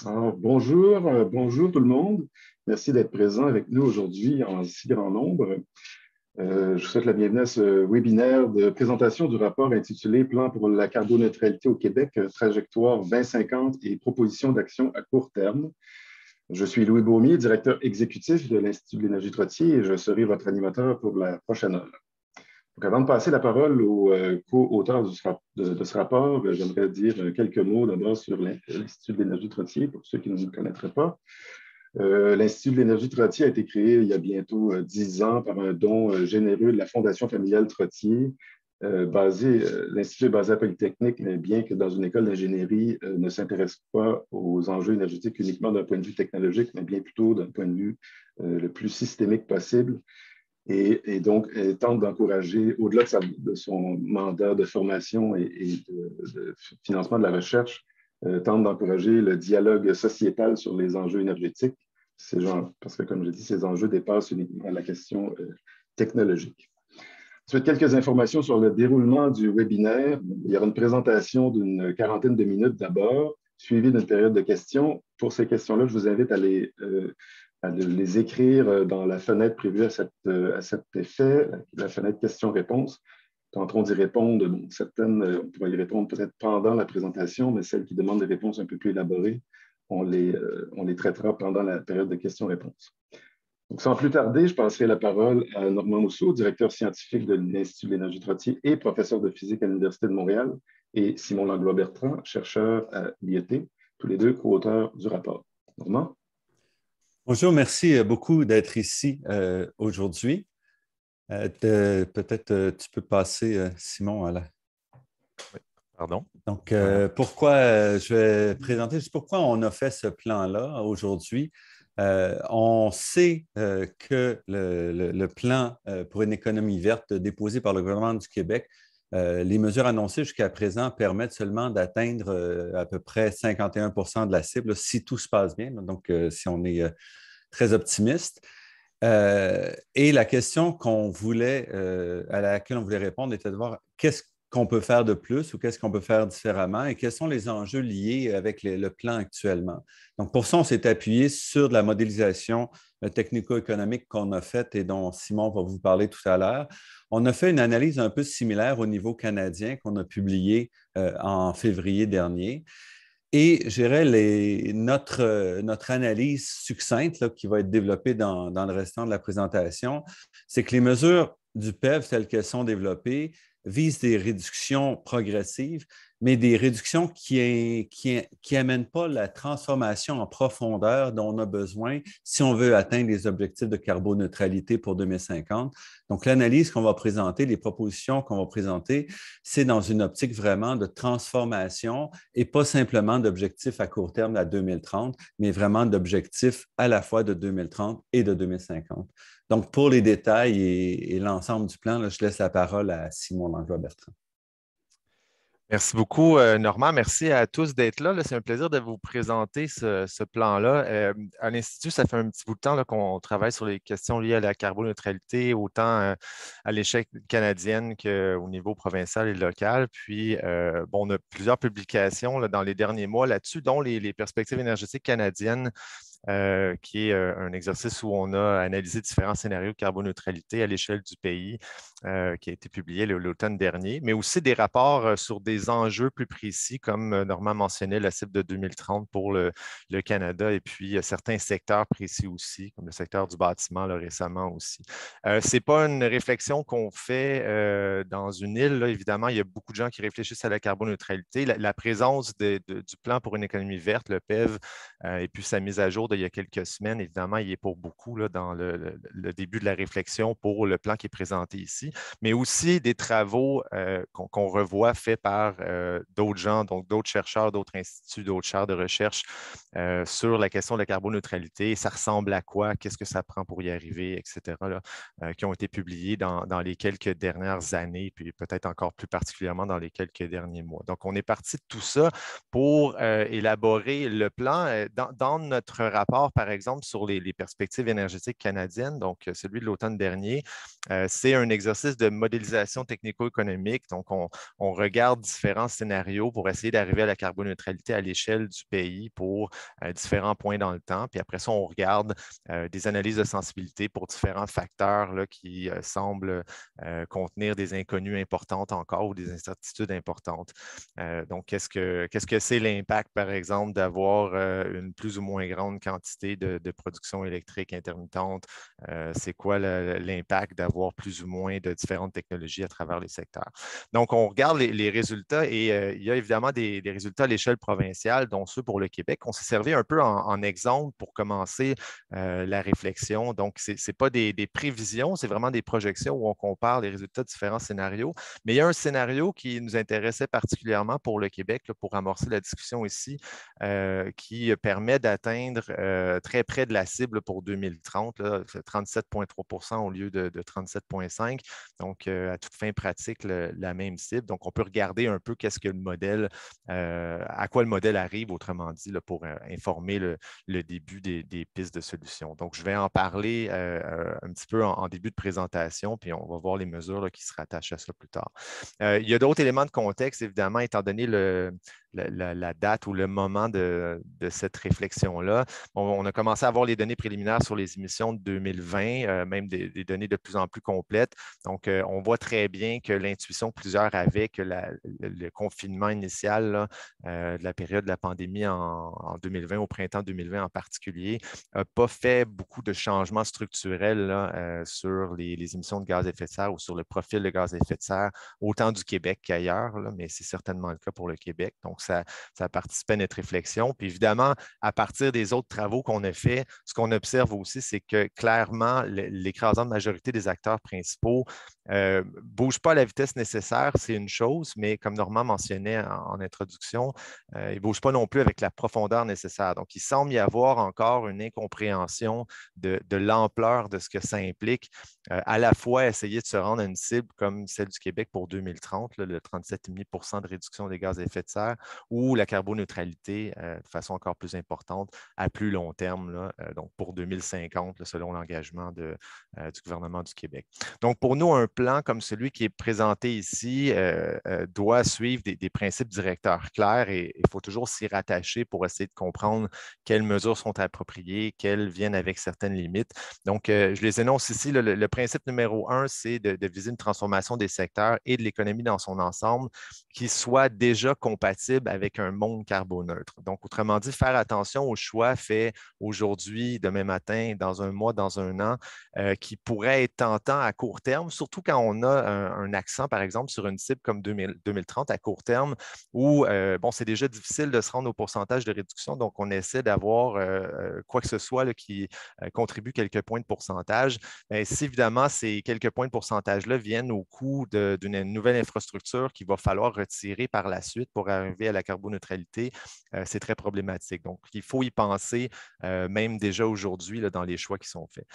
Alors, bonjour tout le monde. Merci d'être présent avec nous aujourd'hui en si grand nombre. Je vous souhaite la bienvenue à ce webinaire de présentation du rapport intitulé Plan pour la carboneutralité au Québec, trajectoire 2050 et propositions d'action à court terme. Je suis Louis Beaumier, directeur exécutif de l'Institut de l'énergie Trottier et je serai votre animateur pour la prochaine heure. Donc, avant de passer la parole aux co-auteurs de ce rapport, j'aimerais dire quelques mots d'abord sur l'Institut de l'énergie Trottier, pour ceux qui ne nous connaîtraient pas. L'Institut de l'énergie Trottier a été créé il y a bientôt 10 ans par un don généreux de la Fondation familiale Trottier. L'Institut est basé à Polytechnique, mais bien que dans une école d'ingénierie, ne s'intéresse pas aux enjeux énergétiques uniquement d'un point de vue technologique, mais bien plutôt d'un point de vue le plus systémique possible. Et donc, elle tente d'encourager, au-delà de son mandat de formation et de financement de la recherche, tente d'encourager le dialogue sociétal sur les enjeux énergétiques. Parce que, comme je dis, ces enjeux dépassent uniquement la question technologique. Ensuite, quelques informations sur le déroulement du webinaire. Il y aura une présentation d'une quarantaine de minutes d'abord, suivie d'une période de questions. Pour ces questions-là, je vous invite à les écrire dans la fenêtre prévue à cet effet, la fenêtre questions-réponses. Tenterons d'y répondre. Donc, certaines, on pourra y répondre peut-être pendant la présentation, mais celles qui demandent des réponses un peu plus élaborées, on les traitera pendant la période de questions-réponses. Donc, sans plus tarder, je passerai la parole à Normand Mousseau, directeur scientifique de l'Institut de l'énergie Trottier et professeur de physique à l'Université de Montréal, et Simon Langlois-Bertrand, chercheur à l'IET, tous les deux co-auteurs du rapport. Normand? Bonjour, merci beaucoup d'être ici aujourd'hui. Peut-être tu peux passer, Simon, à la... Oui, pardon. Donc, pourquoi je vais présenter juste pourquoi on a fait ce plan-là aujourd'hui. On sait que le plan pour une économie verte déposé par le gouvernement du Québec, les mesures annoncées jusqu'à présent permettent seulement d'atteindre à peu près 51 de la cible, si tout se passe bien. Donc, si on est très optimiste. Et la question à laquelle on voulait répondre était de voir qu'est-ce qu'on peut faire de plus ou qu'est-ce qu'on peut faire différemment et quels sont les enjeux liés avec le plan actuellement. Donc, pour ça, on s'est appuyé sur de la modélisation technico-économique qu'on a faite et dont Simon va vous parler tout à l'heure. On a fait une analyse un peu similaire au niveau canadien qu'on a publiée en février dernier. Et je dirais notre analyse succincte là, qui va être développée dans le restant de la présentation, c'est que les mesures du PEV telles qu'elles sont développées visent des réductions progressives, mais des réductions qui n'amènent pas la transformation en profondeur dont on a besoin si on veut atteindre les objectifs de carboneutralité pour 2050. Donc, l'analyse qu'on va présenter, les propositions qu'on va présenter, c'est dans une optique vraiment de transformation et pas simplement d'objectifs à court terme à 2030, mais vraiment d'objectifs à la fois de 2030 et de 2050. Donc, pour les détails et l'ensemble du plan, là, je laisse la parole à Simon Langlois-Bertrand. Merci beaucoup, Normand. Merci à tous d'être là. C'est un plaisir de vous présenter ce plan-là. À l'Institut, ça fait un petit bout de temps qu'on travaille sur les questions liées à la carboneutralité, autant à l'échelle canadienne qu'au niveau provincial et local. Puis, on a plusieurs publications dans les derniers mois là-dessus, dont les perspectives énergétiques canadiennes, qui est un exercice où on a analysé différents scénarios de carboneutralité à l'échelle du pays, qui a été publié l'automne dernier, mais aussi des rapports sur des enjeux plus précis, comme Normand mentionnait, la cible de 2030 pour le Canada, et puis certains secteurs précis aussi, comme le secteur du bâtiment là, récemment aussi. Ce n'est pas une réflexion qu'on fait dans une île. Là. Évidemment, il y a beaucoup de gens qui réfléchissent à la carboneutralité. La présence du plan pour une économie verte, le PEV, et puis sa mise à jour d'il y a quelques semaines, évidemment, il est pour beaucoup là, dans le début de la réflexion pour le plan qui est présenté ici, mais aussi des travaux qu'on revoit faits par d'autres gens, donc d'autres chercheurs, d'autres instituts, d'autres chaires de recherche sur la question de la carboneutralité. Ça ressemble à quoi? Qu'est-ce que ça prend pour y arriver, etc., là, qui ont été publiés dans les quelques dernières années, puis peut-être encore plus particulièrement dans les quelques derniers mois. Donc, on est parti de tout ça pour élaborer le plan. Dans notre rapport, rapport, par exemple, sur les perspectives énergétiques canadiennes, donc celui de l'automne dernier. C'est un exercice de modélisation technico-économique. Donc, on regarde différents scénarios pour essayer d'arriver à la carboneutralité à l'échelle du pays pour différents points dans le temps. Puis après ça, on regarde des analyses de sensibilité pour différents facteurs là, qui semblent contenir des inconnues importantes encore ou des incertitudes importantes. Donc, qu'est-ce que c'est l'impact, par exemple, d'avoir une plus ou moins grande quantité de production électrique intermittente? C'est quoi l'impact d'avoir plus ou moins de différentes technologies à travers les secteurs? Donc, on regarde les résultats et il y a évidemment des résultats à l'échelle provinciale, dont ceux pour le Québec. On s'est servi un peu en exemple pour commencer la réflexion. Donc, ce n'est pas des prévisions, c'est vraiment des projections où on compare les résultats de différents scénarios. Mais il y a un scénario qui nous intéressait particulièrement pour le Québec, là, pour amorcer la discussion ici, qui permet d'atteindre très près de la cible pour 2030, 37,3 au lieu de 37,5. Donc, à toute fin pratique, la même cible. Donc, on peut regarder un peu qu'est-ce que le modèle, à quoi le modèle arrive, autrement dit, là, pour informer le début des pistes de solutions. Donc, je vais en parler un petit peu en début de présentation, puis on va voir les mesures là, qui se rattachent à ça plus tard. Il y a d'autres éléments de contexte, évidemment, étant donné la date ou le moment de cette réflexion-là. On a commencé à avoir les données préliminaires sur les émissions de 2020, même des données de plus en plus complètes. Donc, on voit très bien que l'intuition que plusieurs avaient que le confinement initial là, de la période de la pandémie en 2020, au printemps 2020 en particulier, n'a pas fait beaucoup de changements structurels là, sur les émissions de gaz à effet de serre ou sur le profil de gaz à effet de serre, autant du Québec qu'ailleurs, là, mais c'est certainement le cas pour le Québec. Donc, ça a participé à notre réflexion. Puis évidemment, à partir des autres travaux qu'on a faits, ce qu'on observe aussi, c'est que clairement, l'écrasante majorité des acteurs principaux ne bougent pas à la vitesse nécessaire, c'est une chose, mais comme Normand mentionnait en introduction, ils ne bougent pas non plus avec la profondeur nécessaire. Donc, il semble y avoir encore une incompréhension de l'ampleur de ce que ça implique. À la fois essayer de se rendre à une cible comme celle du Québec pour 2030, là, le 37,5 de réduction des gaz à effet de serre, ou la carboneutralité de façon encore plus importante à plus long terme, là, donc pour 2050, là, selon l'engagement du gouvernement du Québec. Donc, pour nous, un plan comme celui qui est présenté ici doit suivre des principes directeurs clairs et il faut toujours s'y rattacher pour essayer de comprendre quelles mesures sont appropriées, quelles viennent avec certaines limites. Donc, je les énonce ici. Le principe numéro 1, c'est de viser une transformation des secteurs et de l'économie dans son ensemble qui soit déjà compatible avec un monde carboneutre. Donc, autrement dit, faire attention aux choix faits aujourd'hui, demain matin, dans un mois, dans un an, qui pourraient être tentants à court terme, surtout quand on a un accent, par exemple, sur une cible comme 2030 à court terme, où, bon, c'est déjà difficile de se rendre au pourcentage de réduction, donc on essaie d'avoir quoi que ce soit là, qui contribue quelques points de pourcentage. Bien, si évidemment ces quelques points de pourcentage-là viennent au coût d'une nouvelle infrastructure qu'il va falloir retirer par la suite pour arriver à la carboneutralité, c'est très problématique. Donc, il faut y penser même déjà aujourd'hui dans les choix qui sont faits.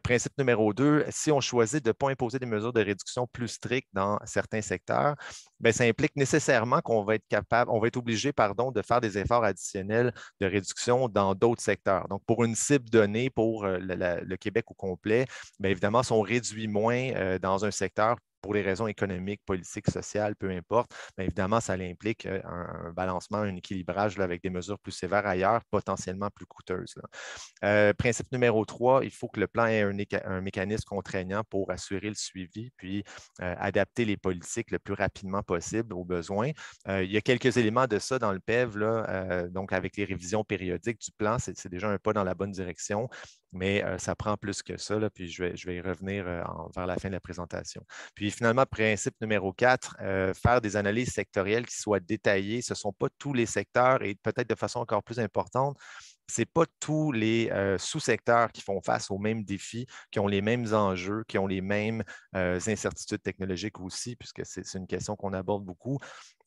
Principe numéro 2, si on choisit de ne pas imposer des mesures de réduction plus strictes dans certains secteurs, bien, ça implique nécessairement qu'on va être capable, on va être obligé, pardon, de faire des efforts additionnels de réduction dans d'autres secteurs. Donc, pour une cible donnée pour le Québec au complet, bien évidemment, si on réduit moins dans un secteur pour les raisons économiques, politiques, sociales, peu importe, bien évidemment, ça implique un balancement, un équilibrage là, avec des mesures plus sévères ailleurs, potentiellement plus coûteuses. Principe numéro 3, il faut que le plan ait un mécanisme contraignant pour assurer le suivi, puis adapter les politiques le plus rapidement possible aux besoins. Il y a quelques éléments de ça dans le PEV, là, donc avec les révisions périodiques du plan, c'est déjà un pas dans la bonne direction, mais ça prend plus que ça, là, puis je vais y revenir vers la fin de la présentation. Puis finalement, principe numéro 4, faire des analyses sectorielles qui soient détaillées. Ce ne sont pas tous les secteurs et peut-être de façon encore plus importante, ce n'est pas tous les sous-secteurs qui font face aux mêmes défis, qui ont les mêmes enjeux, qui ont les mêmes incertitudes technologiques aussi, puisque c'est une question qu'on aborde beaucoup.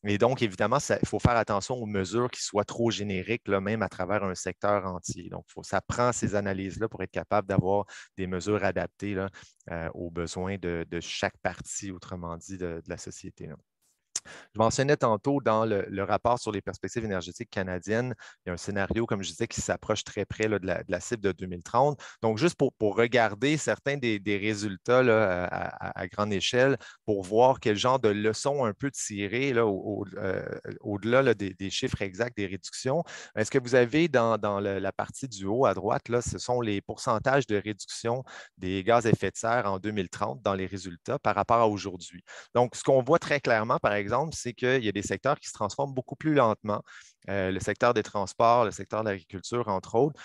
Et donc, évidemment, il faut faire attention aux mesures qui soient trop génériques, là, même à travers un secteur entier. Donc, ça prend ces analyses-là pour être capable d'avoir des mesures adaptées là, aux besoins de chaque partie, autrement dit, de la société. Là. Je mentionnais tantôt dans le rapport sur les perspectives énergétiques canadiennes, il y a un scénario, comme je disais, qui s'approche très près là, de la cible de 2030. Donc, juste pour regarder certains des résultats là, à grande échelle, pour voir quel genre de leçons un peu tirées là, au-delà là, des chiffres exacts des réductions. Est-ce que vous avez dans la partie du haut à droite, là, ce sont les pourcentages de réduction des gaz à effet de serre en 2030 dans les résultats par rapport à aujourd'hui? Donc, ce qu'on voit très clairement, par exemple, c'est qu'il y a des secteurs qui se transforment beaucoup plus lentement. Le secteur des transports, le secteur de l'agriculture, entre autres,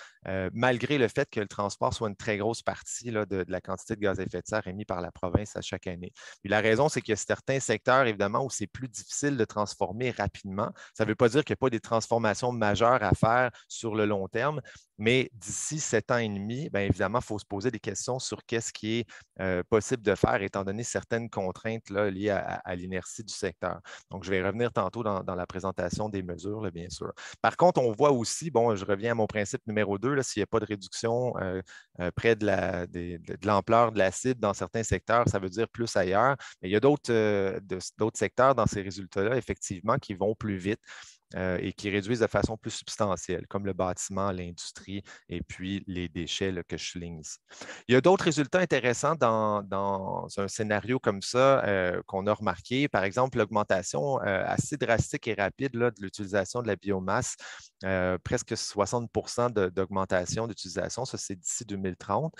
malgré le fait que le transport soit une très grosse partie là, de la quantité de gaz à effet de serre émis par la province à chaque année. Puis la raison, c'est qu'il y a certains secteurs, évidemment, où c'est plus difficile de transformer rapidement. Ça ne veut pas dire qu'il n'y a pas des transformations majeures à faire sur le long terme, mais d'ici 7 ans et demi, bien évidemment, il faut se poser des questions sur qu'est-ce qui est possible de faire, étant donné certaines contraintes là, liées à l'inertie du secteur. Donc, je vais revenir tantôt dans la présentation des mesures, là, bien sûr. Par contre, on voit aussi, bon, je reviens à mon principe numéro 2, s'il n'y a pas de réduction près de l'ampleur de la cible dans certains secteurs, ça veut dire plus ailleurs. Mais il y a d'autres secteurs dans ces résultats-là, effectivement, qui vont plus vite. Et qui réduisent de façon plus substantielle, comme le bâtiment, l'industrie et puis les déchets là, que je souligne ici. Il y a d'autres résultats intéressants dans un scénario comme ça qu'on a remarqué. Par exemple, l'augmentation assez drastique et rapide là, de l'utilisation de la biomasse, presque 60 d'augmentation d'utilisation, ça c'est d'ici 2030.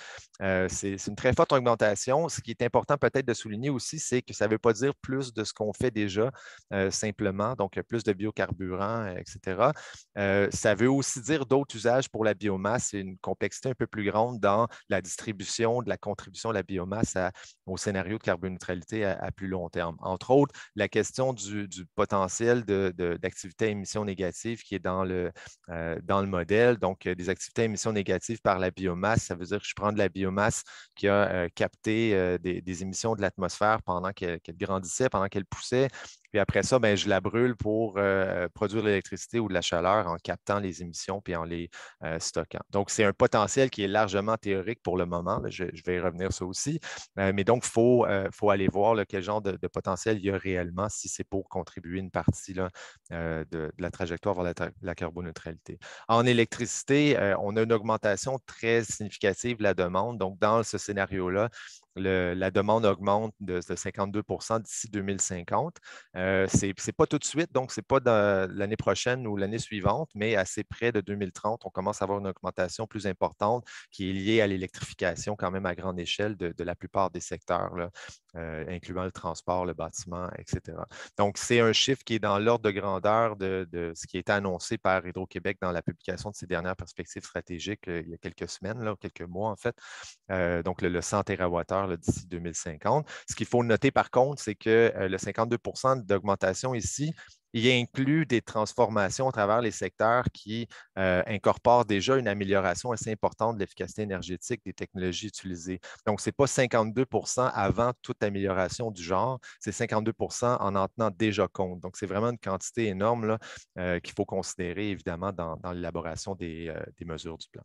C'est une très forte augmentation. Ce qui est important peut-être de souligner aussi, c'est que ça ne veut pas dire plus de ce qu'on fait déjà simplement, donc plus de biocarburants, etc. Ça veut aussi dire d'autres usages pour la biomasse et une complexité un peu plus grande dans la distribution de la contribution de la biomasse au scénario de carboneutralité à plus long terme. Entre autres, la question du potentiel d'activité à émissions négatives qui est dans le modèle. Donc, des activités à émissions négatives par la biomasse, ça veut dire que je prends de la biomasse qui a capté des émissions de l'atmosphère pendant qu'elle grandissait, pendant qu'elle poussait. Puis après ça, ben, je la brûle pour produire de l'électricité ou de la chaleur en captant les émissions puis en les stockant. Donc, c'est un potentiel qui est largement théorique pour le moment. Là, je vais y revenir ça aussi. Mais donc, il faut aller voir là, quel genre de potentiel il y a réellement si c'est pour contribuer une partie là, de la trajectoire vers la carboneutralité. En électricité, on a une augmentation très significative de la demande. Donc, dans ce scénario-là, la demande augmente de 52 d'ici 2050. Ce n'est pas tout de suite, donc ce n'est pas l'année prochaine ou l'année suivante, mais assez près de 2030, on commence à avoir une augmentation plus importante qui est liée à l'électrification quand même à grande échelle de la plupart des secteurs, là, incluant le transport, le bâtiment, etc. Donc, c'est un chiffre qui est dans l'ordre de grandeur de ce qui a été annoncé par Hydro-Québec dans la publication de ses dernières perspectives stratégiques il y a quelques semaines, là, quelques mois en fait. Donc, le 100 TWh d'ici 2050. Ce qu'il faut noter par contre, c'est que le 52 d'augmentation ici, il inclut des transformations à travers les secteurs qui incorporent déjà une amélioration assez importante de l'efficacité énergétique des technologies utilisées. Donc, ce n'est pas 52 avant toute amélioration du genre, c'est 52 en tenant déjà compte. Donc, c'est vraiment une quantité énorme là, qu'il faut considérer évidemment dans l'élaboration des mesures du plan.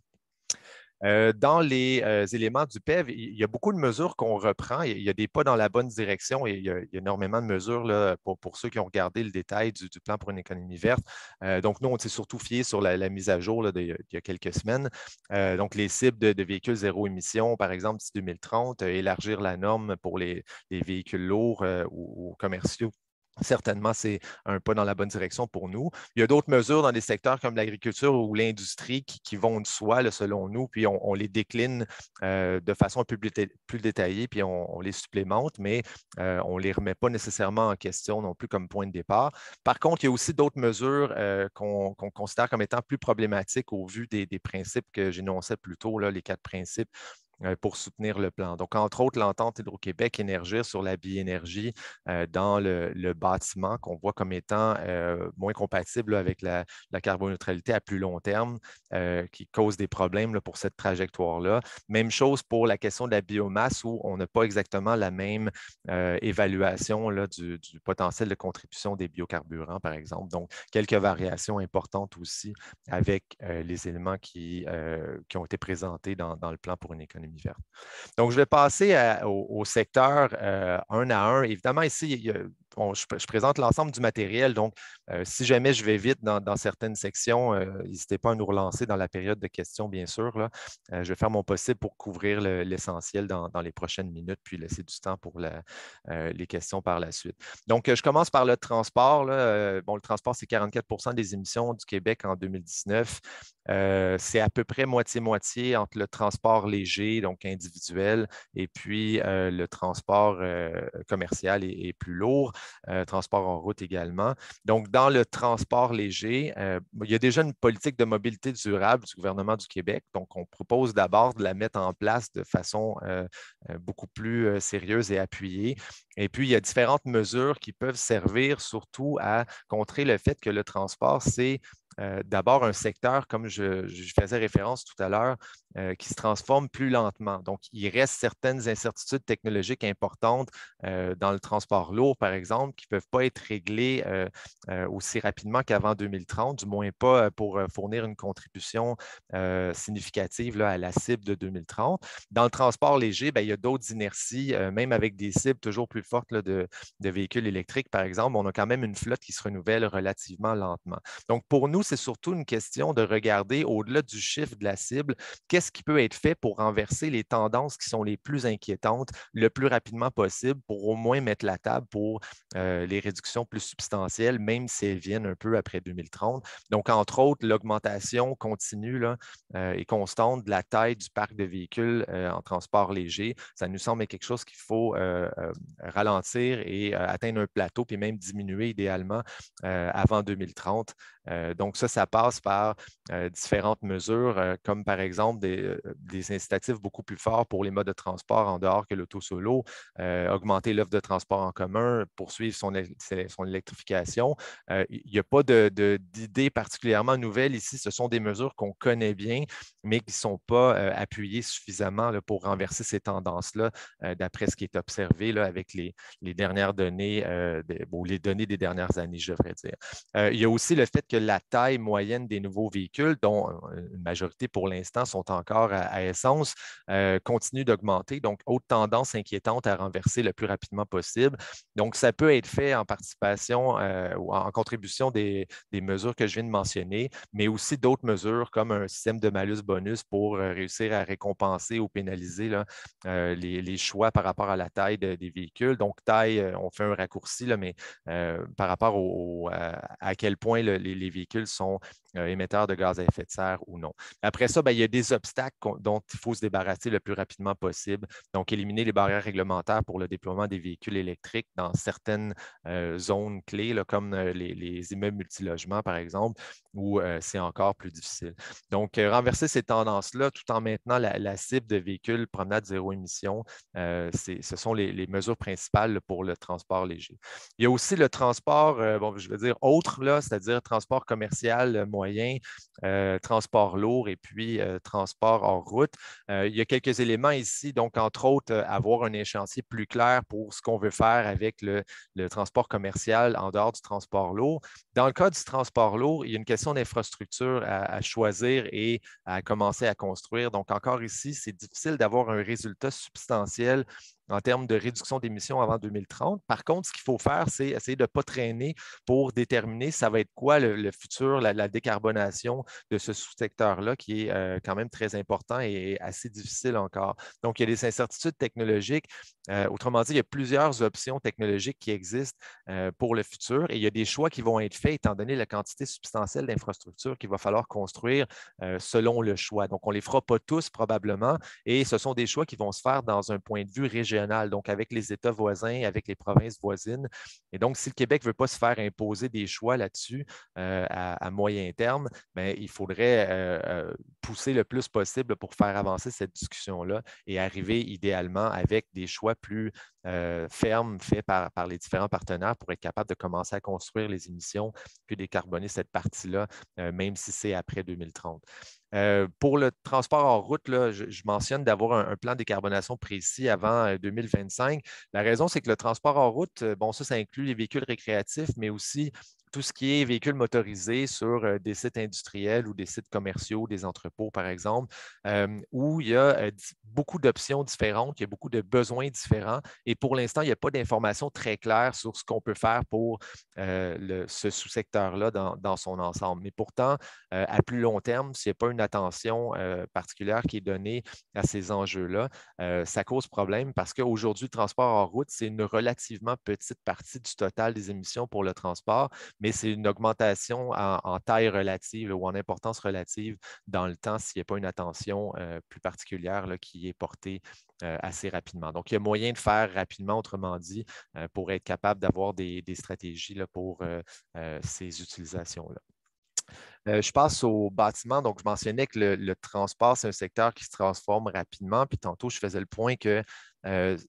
Dans les éléments du PEV, il y a beaucoup de mesures qu'on reprend. Il y a des pas dans la bonne direction et il y a énormément de mesures là, pour ceux qui ont regardé le détail du plan pour une économie verte. Donc, nous, on s'est surtout fié sur la mise à jour là, il y a quelques semaines. Donc, les cibles de véhicules zéro émission, par exemple, d'ici 2030, élargir la norme pour les véhicules lourds ou commerciaux. Certainement, c'est un pas dans la bonne direction pour nous. Il y a d'autres mesures dans des secteurs comme l'agriculture ou l'industrie qui vont de soi, là, selon nous, puis on les décline de façon un peu plus détaillée, puis on les supplémente, mais on ne les remet pas nécessairement en question non plus comme point de départ. Par contre, il y a aussi d'autres mesures qu'on considère comme étant plus problématiques au vu des principes que j'énonçais plus tôt, là, les 4 principes pour soutenir le plan. Donc, entre autres, l'entente Hydro-Québec Énergir sur la biénergie dans le bâtiment qu'on voit comme étant moins compatible là, avec la carboneutralité à plus long terme, qui cause des problèmes là, pour cette trajectoire-là. Même chose pour la question de la biomasse où on n'a pas exactement la même évaluation là, du potentiel de contribution des biocarburants, par exemple. Donc, quelques variations importantes aussi avec les éléments qui ont été présentés dans le plan pour une économie verte. Donc, je vais passer au secteur un à un. Évidemment, ici, je présente l'ensemble du matériel. Donc, si jamais je vais vite dans certaines sections, n'hésitez pas à nous relancer dans la période de questions, bien sûr. Là. Je vais faire mon possible pour couvrir l'essentiel dans les prochaines minutes, puis laisser du temps pour les questions par la suite. Donc, je commence par le transport. Là. Le transport, c'est 44 des émissions du Québec en 2019. C'est à peu près moitié-moitié entre le transport léger, donc individuel, et puis le transport commercial et plus lourd, transport en route également. Donc, dans le transport léger, il y a déjà une politique de mobilité durable du gouvernement du Québec. Donc, on propose d'abord de la mettre en place de façon beaucoup plus sérieuse et appuyée. Et puis, il y a différentes mesures qui peuvent servir surtout à contrer le fait que le transport, c'est d'abord un secteur, comme je faisais référence tout à l'heure, qui se transforme plus lentement. Donc, il reste certaines incertitudes technologiques importantes dans le transport lourd, par exemple, qui ne peuvent pas être réglées aussi rapidement qu'avant 2030, du moins pas pour fournir une contribution significative là, à la cible de 2030. Dans le transport léger, bien, il y a d'autres inerties, même avec des cibles toujours plus fortes là, de véhicules électriques, par exemple, on a quand même une flotte qui se renouvelle relativement lentement. Donc, pour nous, c'est surtout une question de regarder au-delà du chiffre de la cible, qu'est-ce qui peut être fait pour renverser les tendances qui sont les plus inquiétantes le plus rapidement possible pour au moins mettre la table pour les réductions plus substantielles, même si elles viennent un peu après 2030. Donc, entre autres, l'augmentation continue là, et constante de la taille du parc de véhicules en transport léger. Ça nous semble être quelque chose qu'il faut ralentir et atteindre un plateau, puis même diminuer idéalement avant 2030. Donc, ça passe par différentes mesures, comme par exemple des incitatifs beaucoup plus forts pour les modes de transport en dehors que l'auto solo, augmenter l'offre de transport en commun, poursuivre son électrification. Il n'y a pas d'idées particulièrement nouvelles ici. Ce sont des mesures qu'on connaît bien, mais qui ne sont pas appuyées suffisamment là, pour renverser ces tendances-là, d'après ce qui est observé là, avec les dernières données, les données des dernières années, je devrais dire. Il y a aussi le fait que la taille moyenne des nouveaux véhicules, dont une majorité pour l'instant sont encore à essence, continue d'augmenter. Donc, haute tendance inquiétante à renverser le plus rapidement possible. Donc, ça peut être fait en participation ou en contribution des mesures que je viens de mentionner, mais aussi d'autres mesures comme un système de malus-bonus pour réussir à récompenser ou pénaliser là, les choix par rapport à la taille des véhicules. Donc, taille, on fait un raccourci, là, mais par rapport à quel point les véhicules sont émetteurs de gaz à effet de serre ou non. Après ça, bien, il y a des obstacles dont il faut se débarrasser le plus rapidement possible. Donc, éliminer les barrières réglementaires pour le déploiement des véhicules électriques dans certaines zones clés, là, comme les immeubles multilogements, par exemple, où c'est encore plus difficile. Donc, renverser ces tendances-là tout en maintenant la cible de véhicules promenade zéro émission, ce sont les mesures principales pour le transport léger. Il y a aussi le transport, je veux dire autre, c'est-à-dire transport commercial moyen, transport lourd et puis transport hors route. Il y a quelques éléments ici, donc entre autres, avoir un échéancier plus clair pour ce qu'on veut faire avec le transport commercial en dehors du transport lourd. Dans le cas du transport lourd, il y a une question d'infrastructure à choisir et à commencer à construire. Donc, encore ici, c'est difficile d'avoir un résultat substantiel en termes de réduction d'émissions avant 2030. Par contre, ce qu'il faut faire, c'est essayer de ne pas traîner pour déterminer ça va être quoi le futur, la décarbonation de ce sous-secteur-là qui est quand même très important et assez difficile encore. Donc, il y a des incertitudes technologiques. Autrement dit, il y a plusieurs options technologiques qui existent pour le futur et il y a des choix qui vont être faits étant donné la quantité substantielle d'infrastructures qu'il va falloir construire selon le choix. Donc, on ne les fera pas tous probablement et ce sont des choix qui vont se faire dans un point de vue régional, donc avec les États voisins, avec les provinces voisines. Et donc, si le Québec ne veut pas se faire imposer des choix là-dessus à moyen terme, bien, il faudrait pousser le plus possible pour faire avancer cette discussion-là et arriver idéalement avec des choix plus fermes faits par les différents partenaires pour être capable de commencer à construire les émissions puis décarboner cette partie-là, même si c'est après 2030. Pour le transport en route, là, je mentionne d'avoir un plan de décarbonation précis avant 2025. La raison, c'est que le transport en route, bon, ça inclut les véhicules récréatifs, mais aussi tout ce qui est véhicules motorisés sur des sites industriels ou des sites commerciaux, des entrepôts, par exemple, où il y a beaucoup d'options différentes, il y a beaucoup de besoins différents. Et pour l'instant, il n'y a pas d'informations très claires sur ce qu'on peut faire pour ce sous-secteur-là dans son ensemble. Mais pourtant, à plus long terme, s'il n'y a pas une attention particulière qui est donnée à ces enjeux-là, ça cause problème parce qu'aujourd'hui, le transport en route, c'est une relativement petite partie du total des émissions pour le transport, mais c'est une augmentation en taille relative ou en importance relative dans le temps s'il n'y a pas une attention plus particulière là, qui est portée assez rapidement. Donc, il y a moyen de faire rapidement, autrement dit, pour être capable d'avoir des stratégies là, pour ces utilisations-là. Je passe au bâtiment. Donc, je mentionnais que le transport, c'est un secteur qui se transforme rapidement. Puis tantôt, je faisais le point que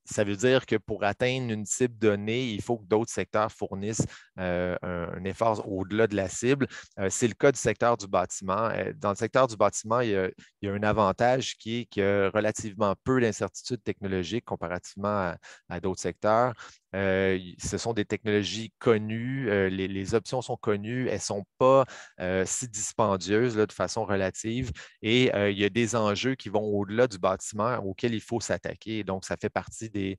ça veut dire que pour atteindre une cible donnée, il faut que d'autres secteurs fournissent un effort au-delà de la cible. C'est le cas du secteur du bâtiment. Dans le secteur du bâtiment, il y a un avantage qui est qu'il y a relativement peu d'incertitudes technologiques comparativement à d'autres secteurs. Ce sont des technologies connues, les options sont connues, elles ne sont pas si dispendieuses là, de façon relative et il y a des enjeux qui vont au-delà du bâtiment auxquels il faut s'attaquer. Donc, ça fait partie des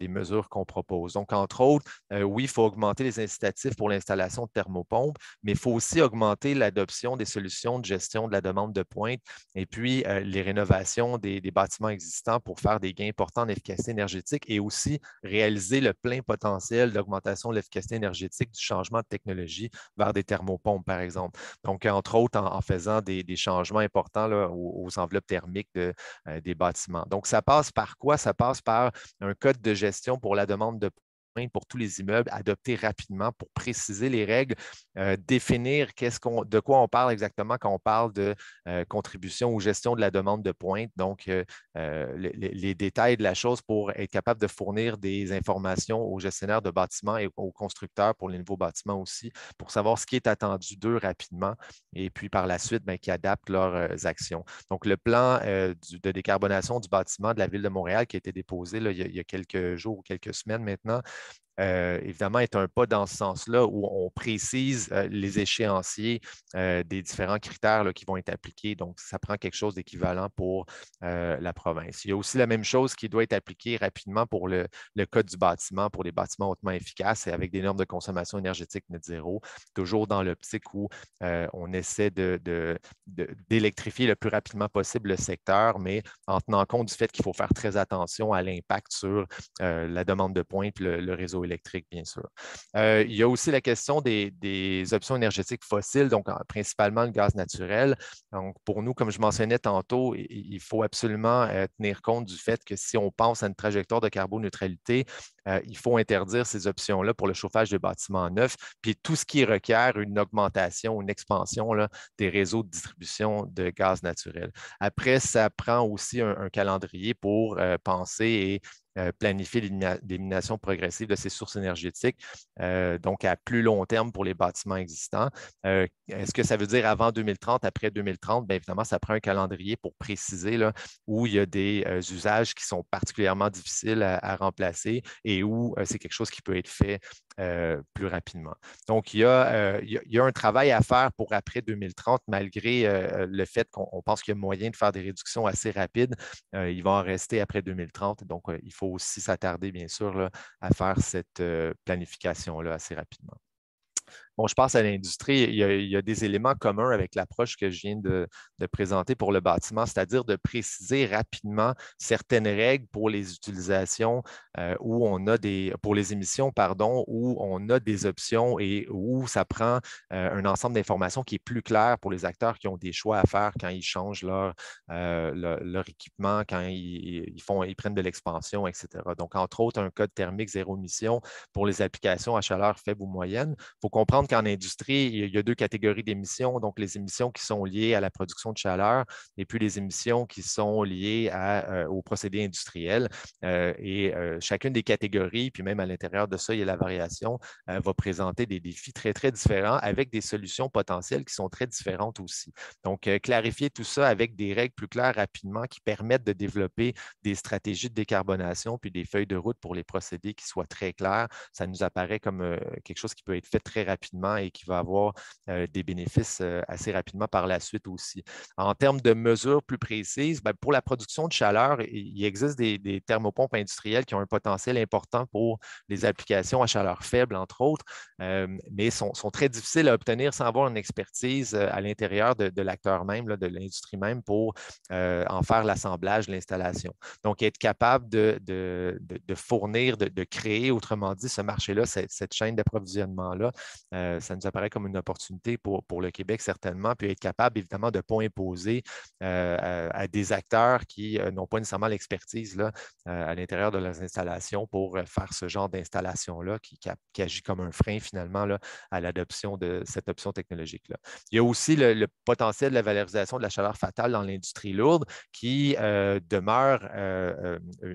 mesures qu'on propose. Donc, entre autres, oui, il faut augmenter les incitatifs pour l'installation de thermopompes, mais il faut aussi augmenter l'adoption des solutions de gestion de la demande de pointe et puis les rénovations des bâtiments existants pour faire des gains importants en efficacité énergétique et aussi réaliser le plein potentiel d'augmentation de l'efficacité énergétique du changement de technologie vers des thermopompes, par exemple. Donc, entre autres, en faisant des changements importants là, aux enveloppes thermiques des bâtiments. Donc, ça passe par quoi? Ça passe par un code de gestion pour la demande de pointe pour tous les immeubles adopté rapidement pour préciser les règles, définir de quoi on parle exactement quand on parle de contribution ou gestion de la demande de pointe. Donc, les détails de la chose pour être capable de fournir des informations aux gestionnaires de bâtiments et aux constructeurs pour les nouveaux bâtiments aussi, pour savoir ce qui est attendu d'eux rapidement et puis par la suite, qui adaptent leurs actions. Donc, le plan de décarbonation du bâtiment de la Ville de Montréal qui a été déposé là, il y a quelques jours ou quelques semaines maintenant, évidemment, est un pas dans ce sens-là où on précise les échéanciers des différents critères là, qui vont être appliqués. Donc, ça prend quelque chose d'équivalent pour la province. Il y a aussi la même chose qui doit être appliquée rapidement pour le code du bâtiment, pour les bâtiments hautement efficaces et avec des normes de consommation énergétique net zéro, toujours dans l'optique où on essaie d'électrifier le plus rapidement possible le secteur, mais en tenant compte du fait qu'il faut faire très attention à l'impact sur la demande de pointe et le réseau électrique, bien sûr. Il y a aussi la question des options énergétiques fossiles, donc principalement le gaz naturel. Donc, pour nous, comme je mentionnais tantôt, il faut absolument tenir compte du fait que si on pense à une trajectoire de carboneutralité, il faut interdire ces options-là pour le chauffage de bâtiments neufs, puis tout ce qui requiert une augmentation, une expansion là, des réseaux de distribution de gaz naturel. Après, ça prend aussi un calendrier pour penser et planifier l'élimination progressive de ces sources énergétiques, donc à plus long terme pour les bâtiments existants. Est-ce que ça veut dire avant 2030, après 2030? Bien évidemment, ça prend un calendrier pour préciser là, où il y a des usages qui sont particulièrement difficiles à remplacer et où c'est quelque chose qui peut être fait plus rapidement. Donc, il y a un travail à faire pour après 2030, malgré le fait qu'on pense qu'il y a moyen de faire des réductions assez rapides. Il va en rester après 2030. Donc, il faut aussi s'attarder, bien sûr, là, à faire cette planification-là assez rapidement. Bon, je pense à l'industrie, il y a des éléments communs avec l'approche que je viens de présenter pour le bâtiment, c'est-à-dire de préciser rapidement certaines règles pour les utilisations où on a pour les émissions, pardon, où on a des options et où ça prend un ensemble d'informations qui est plus clair pour les acteurs qui ont des choix à faire quand ils changent leur équipement, quand ils prennent de l'expansion, etc. Donc, entre autres, un code thermique zéro émission pour les applications à chaleur faible ou moyenne. Il faut comprendre qu'en industrie, il y a deux catégories d'émissions, donc les émissions qui sont liées à la production de chaleur et puis les émissions qui sont liées aux procédés industriels. Chacune des catégories, puis même à l'intérieur de ça, il y a la variation, va présenter des défis très, très différents avec des solutions potentielles qui sont très différentes aussi. Donc, clarifier tout ça avec des règles plus claires rapidement qui permettent de développer des stratégies de décarbonation puis des feuilles de route pour les procédés qui soient très clairs, ça nous apparaît comme quelque chose qui peut être fait très rapidement rapidement et qui va avoir des bénéfices assez rapidement par la suite aussi. En termes de mesures plus précises, bien, pour la production de chaleur, il existe des thermopompes industrielles qui ont un potentiel important pour les applications à chaleur faible, entre autres, mais sont très difficiles à obtenir sans avoir une expertise à l'intérieur de l'acteur même, là, de l'industrie même, pour en faire l'assemblage, l'installation. Donc, être capable de fournir, de créer, autrement dit, ce marché-là, cette chaîne d'approvisionnement-là, ça nous apparaît comme une opportunité pour le Québec, certainement, puis être capable, évidemment, de ne pas imposer à des acteurs qui n'ont pas nécessairement l'expertise là, à l'intérieur de leurs installations pour faire ce genre d'installation-là qui agit comme un frein, finalement, là, à l'adoption de cette option technologique-là. Il y a aussi le potentiel de la valorisation de la chaleur fatale dans l'industrie lourde qui demeure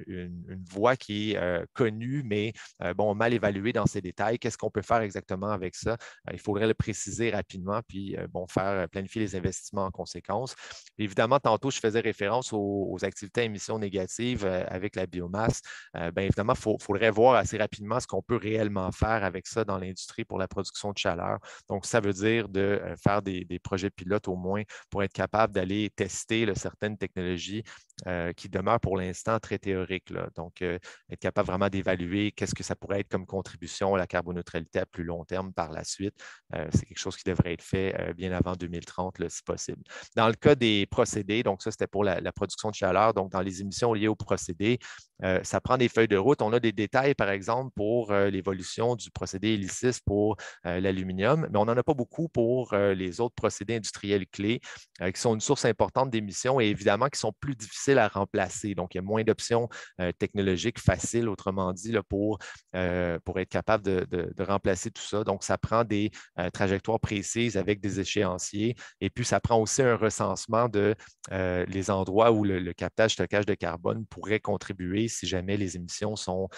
une voie qui est connue, mais bon, mal évaluée dans ses détails. Qu'est-ce qu'on peut faire exactement avec ça? Il faudrait le préciser rapidement, puis bon, faire planifier les investissements en conséquence. Évidemment, tantôt, je faisais référence aux activités à émissions négatives avec la biomasse. Bien évidemment, il faudrait voir assez rapidement ce qu'on peut réellement faire avec ça dans l'industrie pour la production de chaleur. Donc, ça veut dire de faire des projets pilotes au moins pour être capable d'aller tester là, certaines technologies qui demeurent pour l'instant très théoriques. Là. Donc, être capable vraiment d'évaluer qu'est-ce que ça pourrait être comme contribution à la carboneutralité à plus long terme par la suite. C'est quelque chose qui devrait être fait bien avant 2030, là, si possible. Dans le cas des procédés, donc ça, c'était pour la production de chaleur, donc dans les émissions liées aux procédés, ça prend des feuilles de route. On a des détails, par exemple, pour l'évolution du procédé hélicis pour l'aluminium, mais on n'en a pas beaucoup pour les autres procédés industriels clés qui sont une source importante d'émissions et évidemment qui sont plus difficiles à remplacer. Donc, il y a moins d'options technologiques faciles, autrement dit, là, pour être capable de remplacer tout ça. Donc, ça prend des trajectoires précises avec des échéanciers et puis ça prend aussi un recensement de les endroits où le captage-stockage de carbone pourrait contribuer si jamais les émissions sont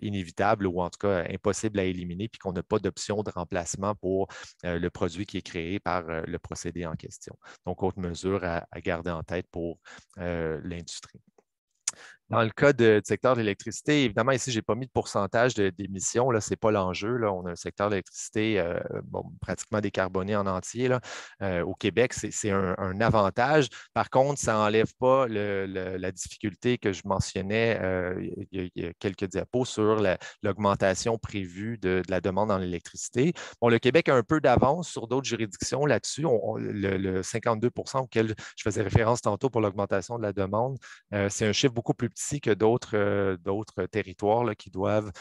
inévitables ou en tout cas impossibles à éliminer puis qu'on n'a pas d'option de remplacement pour le produit qui est créé par le procédé en question. Donc, autre mesure à garder en tête pour l'industrie. Dans le cas du secteur de l'électricité, évidemment, ici, je n'ai pas mis de pourcentage d'émissions. Ce n'est pas l'enjeu. On a un secteur de l'électricité pratiquement décarboné en entier. Là. Au Québec, c'est un avantage. Par contre, ça n'enlève pas la difficulté que je mentionnais il y a quelques diapos sur l'augmentation prévue de la demande en électricité. Bon, le Québec a un peu d'avance sur d'autres juridictions là-dessus. Le 52 auquel je faisais référence tantôt pour l'augmentation de la demande, c'est un chiffre beaucoup plus petit que d'autres territoires là, qui doivent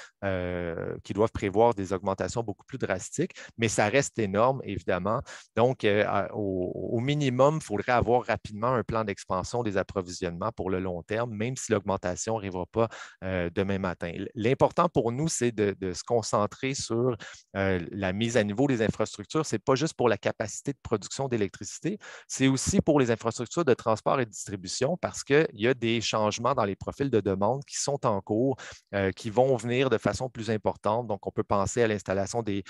prévoir des augmentations beaucoup plus drastiques, mais ça reste énorme, évidemment. Donc, au minimum, il faudrait avoir rapidement un plan d'expansion des approvisionnements pour le long terme, même si l'augmentation n'arrivera pas demain matin. L'important pour nous, c'est de se concentrer sur la mise à niveau des infrastructures. Ce n'est pas juste pour la capacité de production d'électricité, c'est aussi pour les infrastructures de transport et de distribution parce qu'il y a des changements dans les profils de demande qui sont en cours, qui vont venir de façon plus importante. Donc, on peut penser à l'installation des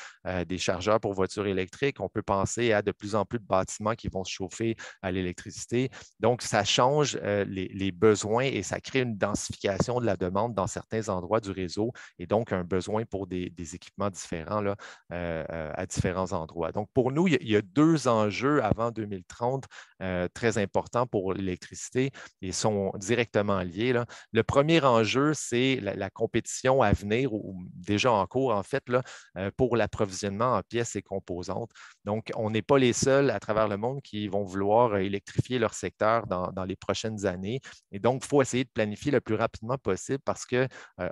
chargeurs pour voitures électriques. On peut penser à de plus en plus de bâtiments qui vont se chauffer à l'électricité. Donc, ça change les besoins et ça crée une densification de la demande dans certains endroits du réseau et donc un besoin pour des équipements différents là, à différents endroits. Donc, pour nous, il y a deux enjeux avant 2030 très importants pour l'électricité et sont directement liés. Là. Le premier enjeu, c'est la compétition à venir ou déjà en cours, en fait, là, pour l'approvisionnement en pièces et composantes. Donc, on n'est pas les seuls à travers le monde qui vont vouloir électrifier leur secteur dans les prochaines années. Et donc, il faut essayer de planifier le plus rapidement possible parce qu'on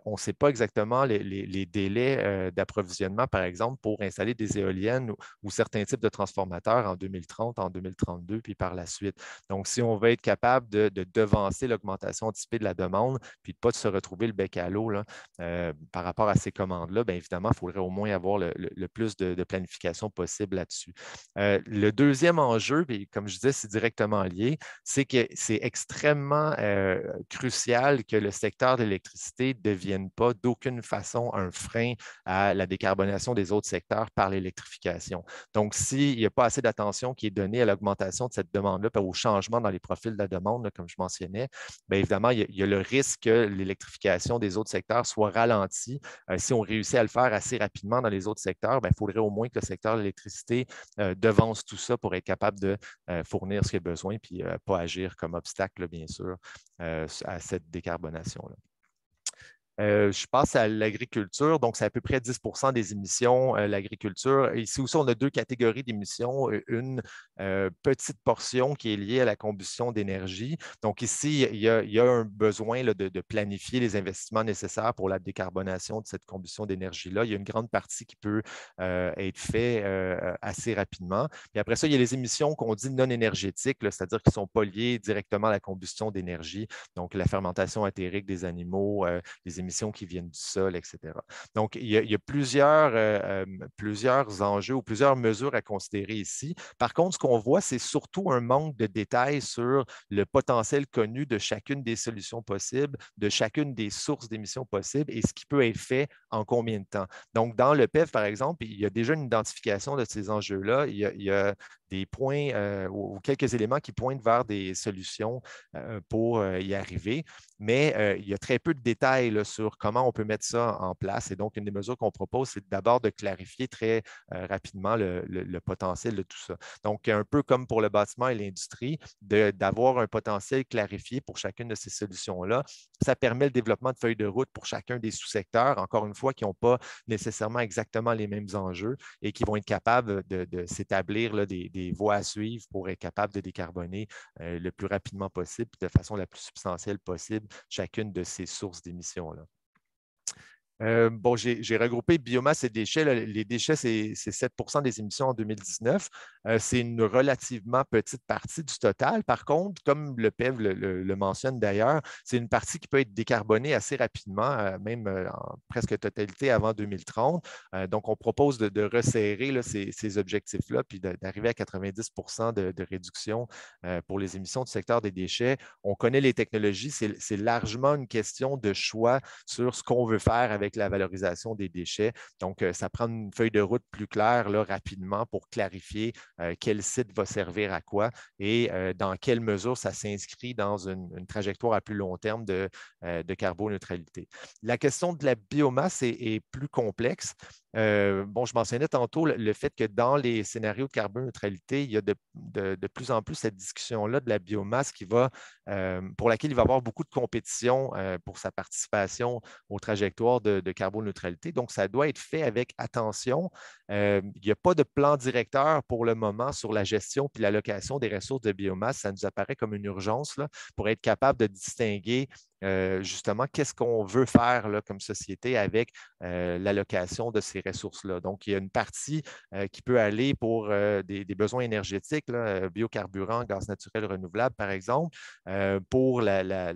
ne sait pas exactement les délais d'approvisionnement, par exemple, pour installer des éoliennes ou certains types de transformateurs en 2030, en 2032, puis par la suite. Donc, si on veut être capable de devancer l'augmentation anticipée de la demande, puis de ne pas se retrouver le bec à l'eau là, par rapport à ces commandes-là, bien évidemment, il faudrait au moins avoir le plus de planification possible là-dessus. Le deuxième enjeu, puis comme je disais, c'est directement lié, c'est que c'est extrêmement crucial que le secteur de l'électricité ne devienne pas d'aucune façon un frein à la décarbonation des autres secteurs par l'électrification. Donc, s'il n'y a pas assez d'attention qui est donnée à l'augmentation de cette demande-là, au changement dans les profils de la demande, là, comme je mentionnais, bien évidemment, il y a le risque que l'électrification des autres secteurs soit ralentie. Si on réussit à le faire assez rapidement dans les autres secteurs, il faudrait au moins que le secteur de l'électricité devance tout ça pour être capable de fournir ce qu'il y a besoin, puis pas agir comme obstacle, bien sûr, à cette décarbonation-là. Je passe à l'agriculture. Donc, c'est à peu près 10% des émissions, l'agriculture. Ici aussi, on a deux catégories d'émissions. Une petite portion qui est liée à la combustion d'énergie. Donc, ici, il y a un besoin là, de planifier les investissements nécessaires pour la décarbonation de cette combustion d'énergie-là. Il y a une grande partie qui peut être faite assez rapidement. Puis après ça, il y a les émissions qu'on dit non énergétiques, c'est-à-dire qui ne sont pas liées directement à la combustion d'énergie. Donc, la fermentation entérique des animaux, les émissions qui viennent du sol, etc. Donc, il y a plusieurs enjeux ou plusieurs mesures à considérer ici. Par contre, ce qu'on voit, c'est surtout un manque de détails sur le potentiel connu de chacune des solutions possibles, de chacune des sources d'émissions possibles et ce qui peut être fait en combien de temps. Donc, dans le PEF, par exemple, il y a déjà une identification de ces enjeux-là. Il y a des points ou quelques éléments qui pointent vers des solutions pour y arriver, mais il y a très peu de détails là, sur comment on peut mettre ça en place. Et donc, une des mesures qu'on propose, c'est d'abord de clarifier très rapidement le potentiel de tout ça. Donc, un peu comme pour le bâtiment et l'industrie, d'avoir un potentiel clarifié pour chacune de ces solutions-là. Ça permet le développement de feuilles de route pour chacun des sous-secteurs, encore une fois, qui n'ont pas nécessairement exactement les mêmes enjeux et qui vont être capables de s'établir des voies à suivre pour être capables de décarboner le plus rapidement possible, de façon la plus substantielle possible, chacune de ces sources d'émissions-là. Bon, j'ai regroupé biomasse et déchets. Là, les déchets, c'est 7% des émissions en 2019. C'est une relativement petite partie du total. Par contre, comme le PEV le mentionne d'ailleurs, c'est une partie qui peut être décarbonée assez rapidement, même en presque totalité avant 2030. Donc, on propose de resserrer là, ces objectifs-là, puis d'arriver à 90% de réduction pour les émissions du secteur des déchets. On connaît les technologies, c'est largement une question de choix sur ce qu'on veut faire avec la valorisation des déchets. Donc, ça prend une feuille de route plus claire là, rapidement pour clarifier quel site va servir à quoi et dans quelle mesure ça s'inscrit dans une trajectoire à plus long terme de carboneutralité. La question de la biomasse est plus complexe. Bon, je mentionnais tantôt le fait que dans les scénarios de carboneutralité, il y a de plus en plus cette discussion-là de la biomasse pour laquelle il va y avoir beaucoup de compétition pour sa participation aux trajectoires de carboneutralité. Donc, ça doit être fait avec attention. Il n'y a pas de plan directeur pour le moment sur la gestion puis l'allocation des ressources de biomasse. Ça nous apparaît comme une urgence là, pour être capable de distinguer justement qu'est-ce qu'on veut faire là, comme société avec l'allocation de ces ressources-là. Donc, il y a une partie qui peut aller pour des besoins énergétiques, là, biocarburants, gaz naturel renouvelable, par exemple, pour la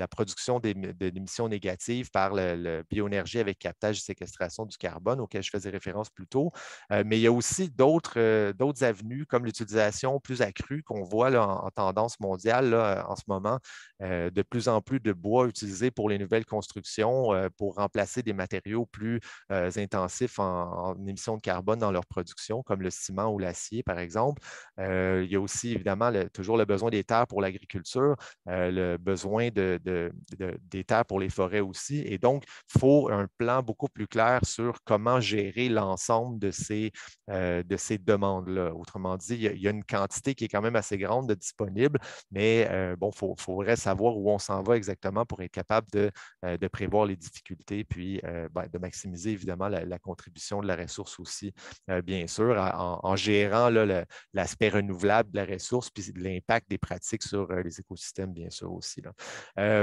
production d'émissions négatives par le bioénergie avec captage et séquestration du carbone, auquel je faisais référence plus tôt. Mais il y a aussi d'autres avenues, comme l'utilisation plus accrue qu'on voit là, en tendance mondiale là, en ce moment, de plus en plus de bois utilisé pour les nouvelles constructions, pour remplacer des matériaux plus intensifs en émissions de carbone dans leur production, comme le ciment ou l'acier, par exemple. Il y a aussi, évidemment, toujours le besoin des terres pour l'agriculture, le besoin des terres pour les forêts aussi. Et donc, il faut un plan beaucoup plus clair sur comment gérer l'ensemble de ces demandes-là. Autrement dit, il y a une quantité qui est quand même assez grande de disponible, mais bon, il faudrait savoir où on s'en va exactement pour être capable de prévoir les difficultés, puis de maximiser évidemment la contribution de la ressource aussi, bien sûr, en gérant l'aspect renouvelable de la ressource, puis l'impact des pratiques sur les écosystèmes, bien sûr, aussi.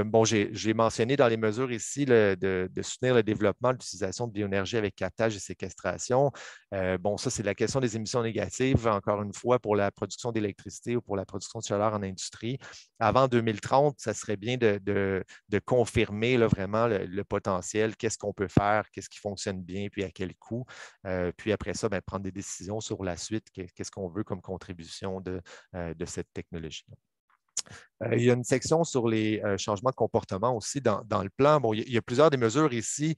Bon, j'ai mentionné dans les mesures ici de soutenir le développement de l'utilisation de bioénergie avec captage et séquestration. Bon, ça, c'est la question des émissions négatives, encore une fois, pour la production d'électricité ou pour la production de chaleur en industrie. Avant 2030, ça serait bien de confirmer là, vraiment le potentiel, qu'est-ce qu'on peut faire, qu'est-ce qui fonctionne bien, puis à quel coût. Puis après ça, prendre des décisions sur la suite, qu'est-ce qu'on veut comme contribution de cette technologie. Il y a une section sur les changements de comportement aussi dans le plan. Bon, il y a plusieurs des mesures ici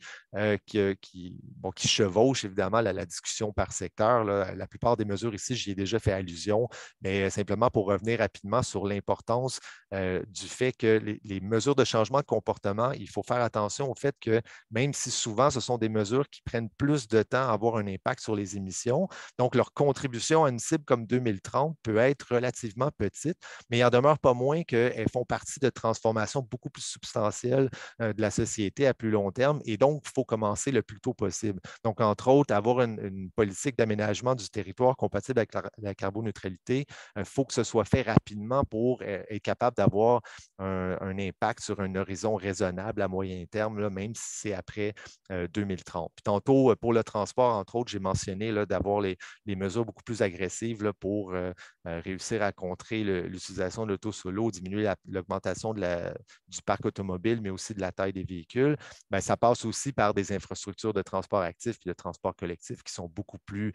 qui chevauchent évidemment la discussion par secteur. Là. La plupart des mesures ici, j'y ai déjà fait allusion, mais simplement pour revenir rapidement sur l'importance du fait que les mesures de changement de comportement, il faut faire attention au fait que même si souvent ce sont des mesures qui prennent plus de temps à avoir un impact sur les émissions, donc leur contribution à une cible comme 2030 peut être relativement petite, mais il n'en demeure pas moins qu'elles font partie de transformations beaucoup plus substantielles de la société à plus long terme et donc il faut commencer le plus tôt possible. Donc, entre autres, avoir une politique d'aménagement du territoire compatible avec la carboneutralité, il faut que ce soit fait rapidement pour être capable d'avoir un impact sur un horizon raisonnable à moyen terme, là, même si c'est après 2030. Puis tantôt, pour le transport, entre autres, j'ai mentionné d'avoir les mesures beaucoup plus agressives là, pour réussir à contrer l'utilisation de l'auto solo, diminuer l'augmentation du parc automobile, mais aussi de la taille des véhicules. Bien, ça passe aussi par des infrastructures de transport actif et de transport collectif qui sont beaucoup plus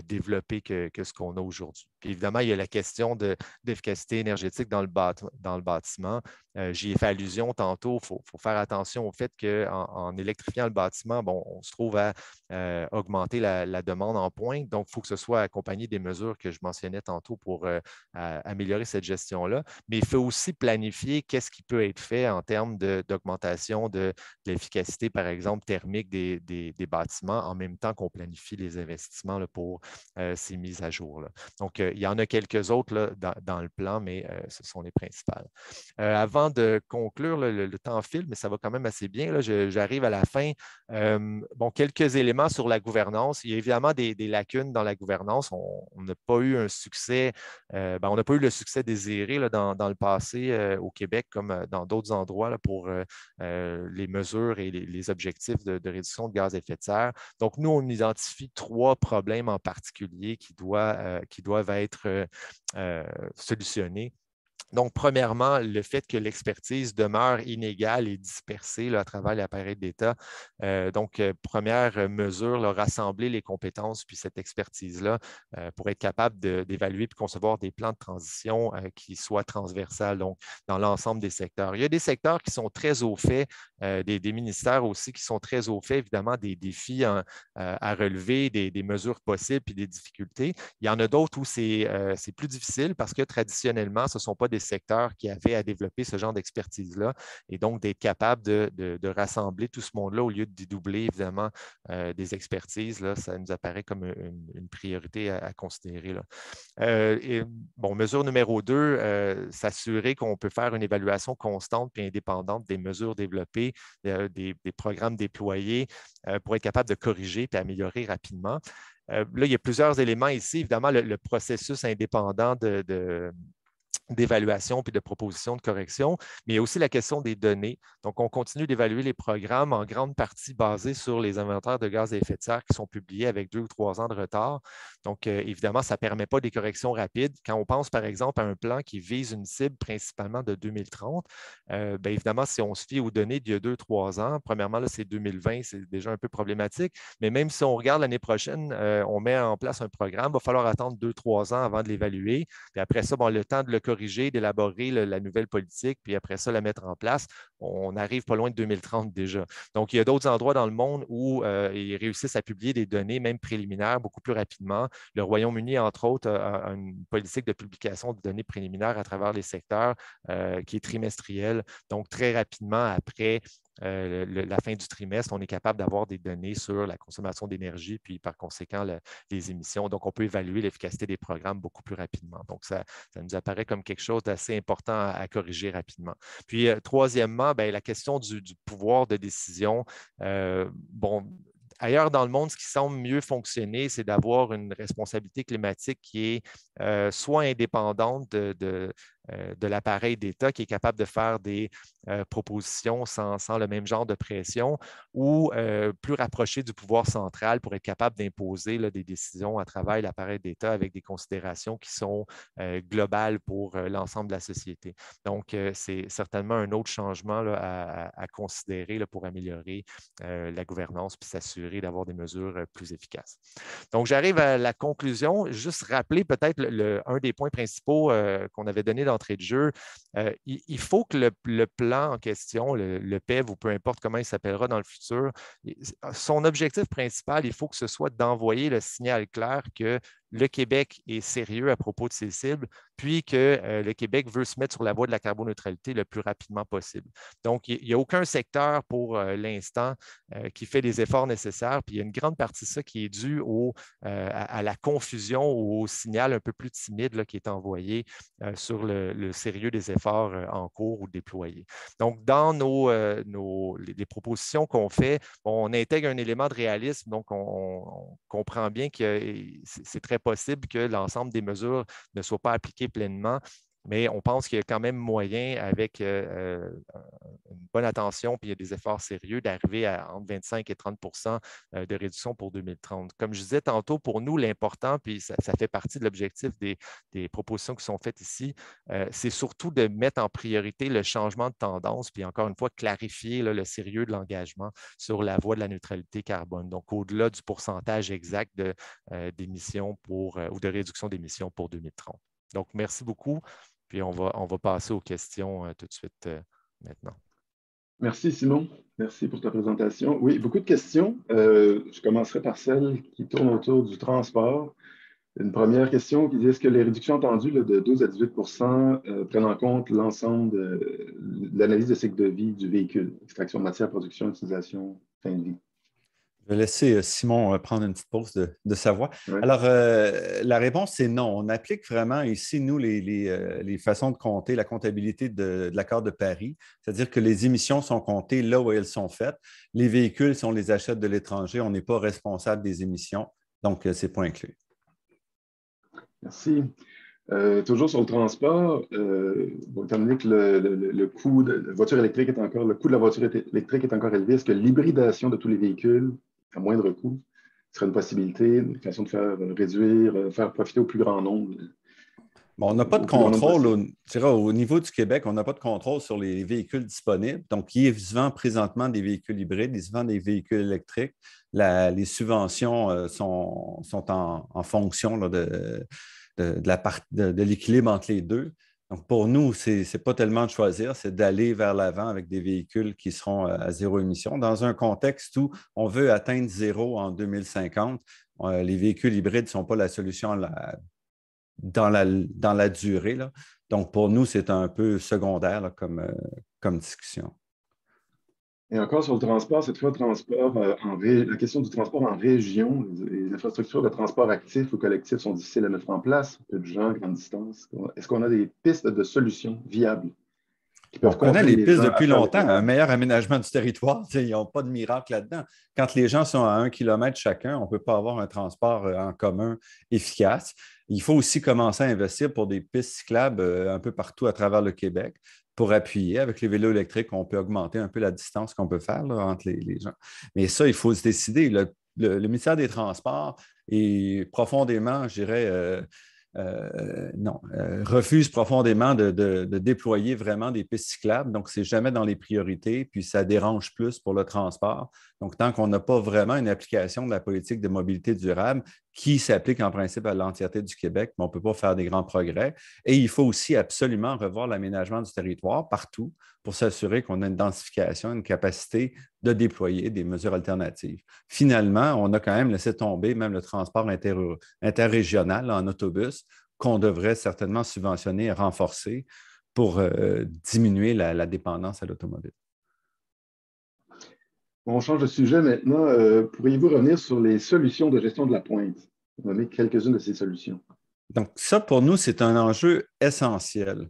développées que ce qu'on a aujourd'hui. Puis évidemment, il y a la question d'efficacité énergétique dans le bâtiment. J'y ai fait allusion tantôt. Il faut faire attention au fait qu'en électrifiant le bâtiment, bon, on se trouve à augmenter la demande en pointe. Donc, il faut que ce soit accompagné des mesures que je mentionnais tantôt pour améliorer cette gestion-là. Mais il faut aussi planifier qu'est-ce qui peut être fait en termes d'augmentation de l'efficacité, par exemple, thermique des bâtiments en même temps qu'on planifie les investissements là, pour ces mises à jour. Là. Donc, il y en a quelques autres là, dans le plan, mais ce sont les principales. Avant de conclure, le temps file, mais ça va quand même assez bien. Là, j'arrive à la fin. Bon, quelques éléments sur la gouvernance. Il y a évidemment des lacunes dans la gouvernance. On n'a pas eu un succès, on n'a pas eu le succès désiré là, dans le passé au Québec comme dans d'autres endroits là, pour les mesures et les objectifs de réduction de gaz à effet de serre. Donc, nous, on identifie 3 problèmes en particulier qui doivent être solutionnés. Donc, premièrement, le fait que l'expertise demeure inégale et dispersée là, à travers l'appareil d'État. Première mesure, là, rassembler les compétences puis cette expertise-là pour être capable d'évaluer et concevoir des plans de transition qui soient transversales, donc dans l'ensemble des secteurs. Il y a des secteurs qui sont très au fait, des ministères aussi qui sont très au fait, évidemment, des défis à relever, des mesures possibles puis des difficultés. Il y en a d'autres où c'est plus difficile parce que traditionnellement, ce ne sont pas des secteurs qui avaient à développer ce genre d'expertise-là et donc d'être capable de rassembler tout ce monde-là au lieu de dédoubler, évidemment, des expertises, là, ça nous apparaît comme une priorité à considérer. Là. Mesure numéro 2, s'assurer qu'on peut faire une évaluation constante et indépendante des mesures développées, des programmes déployés pour être capable de corriger et améliorer rapidement. Là, il y a plusieurs éléments ici. Évidemment, le processus indépendant d'évaluation puis de proposition de correction, mais il y a aussi la question des données. Donc, on continue d'évaluer les programmes en grande partie basés sur les inventaires de gaz à effet de serre qui sont publiés avec 2 ou 3 ans de retard. Donc, évidemment, ça ne permet pas des corrections rapides. Quand on pense, par exemple, à un plan qui vise une cible principalement de 2030, évidemment, si on se fie aux données d'il y a 2-3 ans, premièrement, là, c'est 2020, c'est déjà un peu problématique, mais même si on regarde l'année prochaine, on met en place un programme, il va falloir attendre 2-3 ans avant de l'évaluer. Puis après ça, le temps de le corriger, d'élaborer la nouvelle politique, puis après ça, la mettre en place, on arrive pas loin de 2030 déjà. Donc, il y a d'autres endroits dans le monde où ils réussissent à publier des données, même préliminaires, beaucoup plus rapidement. Le Royaume-Uni, entre autres, a une politique de publication de données préliminaires à travers les secteurs qui est trimestrielle. Donc, très rapidement après la fin du trimestre, on est capable d'avoir des données sur la consommation d'énergie, puis par conséquent, les émissions. Donc, on peut évaluer l'efficacité des programmes beaucoup plus rapidement. Donc, ça nous apparaît comme quelque chose d'assez important à corriger rapidement. Puis, troisièmement, la question du pouvoir de décision. Ailleurs dans le monde, ce qui semble mieux fonctionner, c'est d'avoir une responsabilité climatique qui est soit indépendante de l'appareil d'État qui est capable de faire des propositions sans le même genre de pression ou plus rapproché du pouvoir central pour être capable d'imposer des décisions à travers l'appareil d'État avec des considérations qui sont globales pour l'ensemble de la société. Donc, c'est certainement un autre changement là, à considérer là, pour améliorer la gouvernance puis s'assurer d'avoir des mesures plus efficaces. Donc, j'arrive à la conclusion. Juste rappeler peut-être un des points principaux qu'on avait donné dans d'entrée de jeu. Il faut que le plan en question, le PEV ou peu importe comment il s'appellera dans le futur, son objectif principal, il faut que ce soit d'envoyer le signal clair que le Québec est sérieux à propos de ses cibles, puis que le Québec veut se mettre sur la voie de la carboneutralité le plus rapidement possible. Donc, il n'y a aucun secteur pour l'instant qui fait les efforts nécessaires, puis il y a une grande partie de ça qui est due à la confusion ou au signal un peu plus timide là, qui est envoyé sur le sérieux des efforts en cours ou déployés. Donc, dans les propositions qu'on fait, on intègre un élément de réalisme, donc on comprend bien que c'est très possible que l'ensemble des mesures ne soient pas appliquées pleinement, mais on pense qu'il y a quand même moyen, avec une bonne attention puis il y a des efforts sérieux, d'arriver à entre 25 et 30 de réduction pour 2030. Comme je disais tantôt, pour nous, l'important, puis ça fait partie de l'objectif des propositions qui sont faites ici, c'est surtout de mettre en priorité le changement de tendance, puis encore une fois, clarifier là, le sérieux de l'engagement sur la voie de la neutralité carbone. Donc, au-delà du pourcentage exact d'émissions ou de réduction d'émissions pour 2030. Donc, merci beaucoup. Puis, on va passer aux questions tout de suite maintenant. Merci, Simon. Merci pour ta présentation. Oui, beaucoup de questions. Je commencerai par celle qui tourne autour du transport. Une première question qui dit, est-ce que les réductions entendues là, de 12 à 18 prennent en compte l'ensemble de l'analyse de cycle de vie du véhicule, extraction de matière, production, utilisation, fin de vie? Je vais laisser Simon prendre une petite pause de sa voix. Ouais. Alors, la réponse, c'est non. On applique vraiment ici, nous, les façons de compter, la comptabilité de l'accord de Paris, c'est-à-dire que les émissions sont comptées là où elles sont faites. Les véhicules, si on les achète de l'étranger, on n'est pas responsable des émissions, donc ce n'est pas inclus. Merci. Toujours sur le transport, étant donné que le coût de la voiture électrique le coût de la voiture électrique est encore élevé, est-ce que l'hybridation de tous les véhicules à moindre coût serait une possibilité, une façon de faire réduire, faire profiter au plus grand nombre? Bon, on n'a pas de contrôle au niveau du Québec, on n'a pas de contrôle sur les véhicules disponibles. Donc, il se vend présentement des véhicules hybrides, il se vend des véhicules électriques. Les subventions sont en fonction là, de l'équilibre entre les deux. Donc, pour nous, ce n'est pas tellement de choisir, c'est d'aller vers l'avant avec des véhicules qui seront à zéro émission. Dans un contexte où on veut atteindre zéro en 2050, les véhicules hybrides ne sont pas la solution dans la durée, là. Donc, pour nous, c'est un peu secondaire là, comme discussion. Et encore sur le transport, cette fois, la question du transport en région, les infrastructures de transport actif ou collectif sont difficiles à mettre en place, peu de gens, grande distance. Est-ce qu'on a des pistes de solutions viables? On connaît les pistes depuis longtemps. Un meilleur aménagement du territoire, ils n'ont pas de miracle là-dedans. Quand les gens sont à 1 kilomètre chacun, on ne peut pas avoir un transport en commun efficace. Il faut aussi commencer à investir pour des pistes cyclables un peu partout à travers le Québec pour appuyer. Avec les vélos électriques, on peut augmenter un peu la distance qu'on peut faire là, entre les gens. Mais ça, il faut se décider. Le ministère des Transports est profondément, je dirais, refuse profondément de déployer vraiment des pistes cyclables. Donc, ce n'est jamais dans les priorités, puis ça dérange plus pour le transport. Donc, tant qu'on n'a pas vraiment une application de la politique de mobilité durable qui s'applique en principe à l'entièreté du Québec, on ne peut pas faire des grands progrès. Et il faut aussi absolument revoir l'aménagement du territoire partout pour s'assurer qu'on a une densification, une capacité de déployer des mesures alternatives. Finalement, on a quand même laissé tomber même le transport interrégional en autobus qu'on devrait certainement subventionner et renforcer pour diminuer la dépendance à l'automobile. On change de sujet maintenant. Pourriez-vous revenir sur les solutions de gestion de la pointe? Nommer quelques-unes de ces solutions. Donc, ça, pour nous, c'est un enjeu essentiel.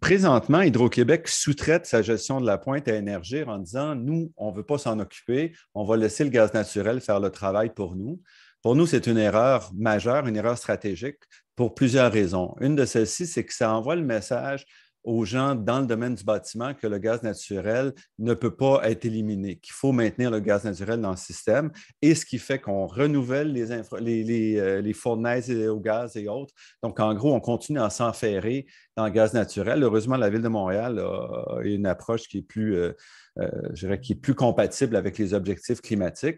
Présentement, Hydro-Québec sous-traite sa gestion de la pointe à Énergir en disant, nous, on ne veut pas s'en occuper, on va laisser le gaz naturel faire le travail pour nous. Pour nous, c'est une erreur majeure, une erreur stratégique pour plusieurs raisons. Une de celles-ci, c'est que ça envoie le message aux gens dans le domaine du bâtiment que le gaz naturel ne peut pas être éliminé, qu'il faut maintenir le gaz naturel dans le système, et ce qui fait qu'on renouvelle les fournaises au gaz et autres. Donc, en gros, on continue à s'enferrer dans le gaz naturel. Heureusement, la Ville de Montréal a une approche qui est je dirais, qui est plus compatible avec les objectifs climatiques.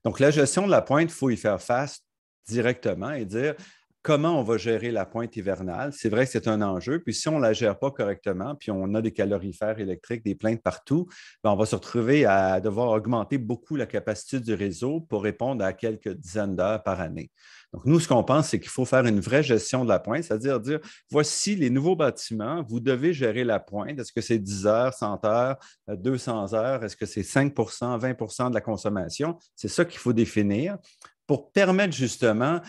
Donc, la gestion de la pointe, il faut y faire face directement et dire, comment on va gérer la pointe hivernale. C'est vrai que c'est un enjeu. Puis si on ne la gère pas correctement, puis on a des calorifères électriques, des plaintes partout, bien, on va se retrouver à devoir augmenter beaucoup la capacité du réseau pour répondre à quelques dizaines d'heures par année. Donc, nous, ce qu'on pense, c'est qu'il faut faire une vraie gestion de la pointe, c'est-à-dire dire, voici les nouveaux bâtiments, vous devez gérer la pointe. Est-ce que c'est 10 heures, 100 heures, 200 heures? Est-ce que c'est 5 20 de la consommation? C'est ça qu'il faut définir pour permettre justement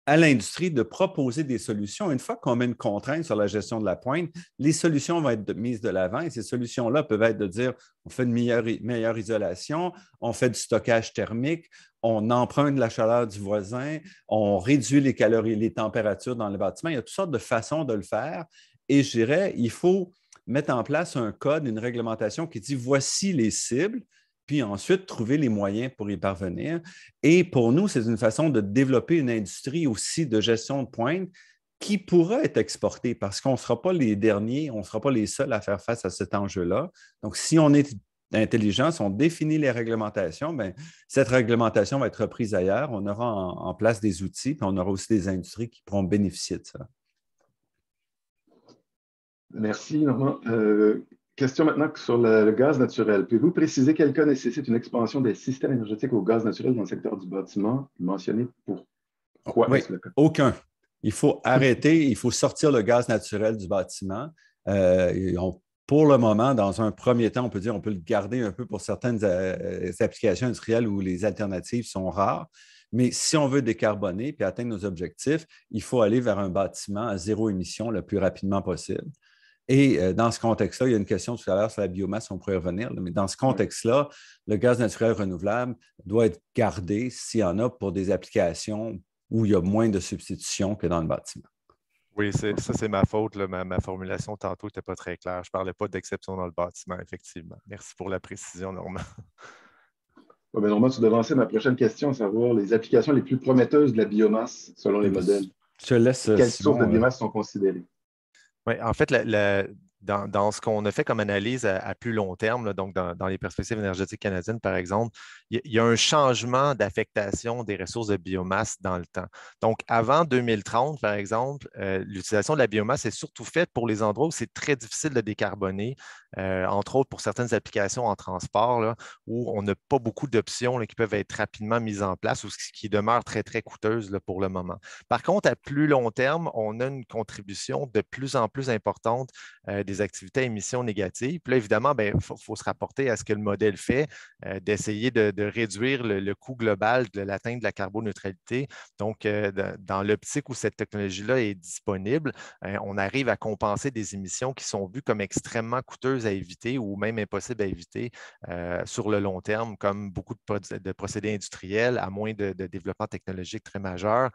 à l'industrie de proposer des solutions. Une fois qu'on met une contrainte sur la gestion de la pointe, les solutions vont être mises de l'avant et ces solutions-là peuvent être de dire on fait une meilleure isolation, on fait du stockage thermique, on emprunte la chaleur du voisin, on réduit les calories, les températures dans le bâtiment. Il y a toutes sortes de façons de le faire et je dirais il faut mettre en place un code, une réglementation qui dit voici les cibles, puis ensuite trouver les moyens pour y parvenir. Et pour nous, c'est une façon de développer une industrie aussi de gestion de pointe qui pourra être exportée parce qu'on ne sera pas les derniers, on ne sera pas les seuls à faire face à cet enjeu-là. Donc, si on est intelligent, si on définit les réglementations, bien, cette réglementation va être reprise ailleurs. On aura en place des outils, puis on aura aussi des industries qui pourront bénéficier de ça. Merci, Normand. Question maintenant sur le gaz naturel. Pouvez-vous préciser quel cas nécessite une expansion des systèmes énergétiques au gaz naturel dans le secteur du bâtiment? Mentionné pourquoi Oui, est-ce le cas? aucun. Il faut arrêter, il faut sortir le gaz naturel du bâtiment. Pour le moment, dans un premier temps, on peut dire qu'on peut le garder un peu pour certaines applications industrielles où les alternatives sont rares. Mais si on veut décarboner et atteindre nos objectifs, il faut aller vers un bâtiment à zéro émission le plus rapidement possible. Et dans ce contexte-là, il y a une question tout à l'heure sur la biomasse, on pourrait revenir, mais dans ce contexte-là, le gaz naturel renouvelable doit être gardé s'il y en a pour des applications où il y a moins de substitution que dans le bâtiment. Oui, ça, c'est ma faute. Là. Ma formulation tantôt n'était pas très claire. Je ne parlais pas d'exception dans le bâtiment, effectivement. Merci pour la précision, Normand. Ouais, ben Normand, tu devançais ma prochaine question, à savoir les applications les plus prometteuses de la biomasse selon les modèles. Je te laisse, Quelles Simon, sources de biomasse sont considérées? Oui, en fait, dans ce qu'on a fait comme analyse à plus long terme, là, donc dans les perspectives énergétiques canadiennes, par exemple, il y a un changement d'affectation des ressources de biomasse dans le temps. Donc, avant 2030, par exemple, l'utilisation de la biomasse est surtout faite pour les endroits où c'est très difficile de décarboner, entre autres pour certaines applications en transport, là, où on n'a pas beaucoup d'options qui peuvent être rapidement mises en place ou qui demeurent très, très coûteuses là, pour le moment. Par contre, à plus long terme, on a une contribution de plus en plus importante des activités à émissions négatives. Puis là, évidemment, il faut se rapporter à ce que le modèle fait, d'essayer de réduire le coût global de l'atteinte de la carboneutralité. Donc, dans l'optique où cette technologie-là est disponible, on arrive à compenser des émissions qui sont vues comme extrêmement coûteuses à éviter ou même impossibles à éviter sur le long terme, comme beaucoup de procédés industriels, à moins de développement technologique très majeur,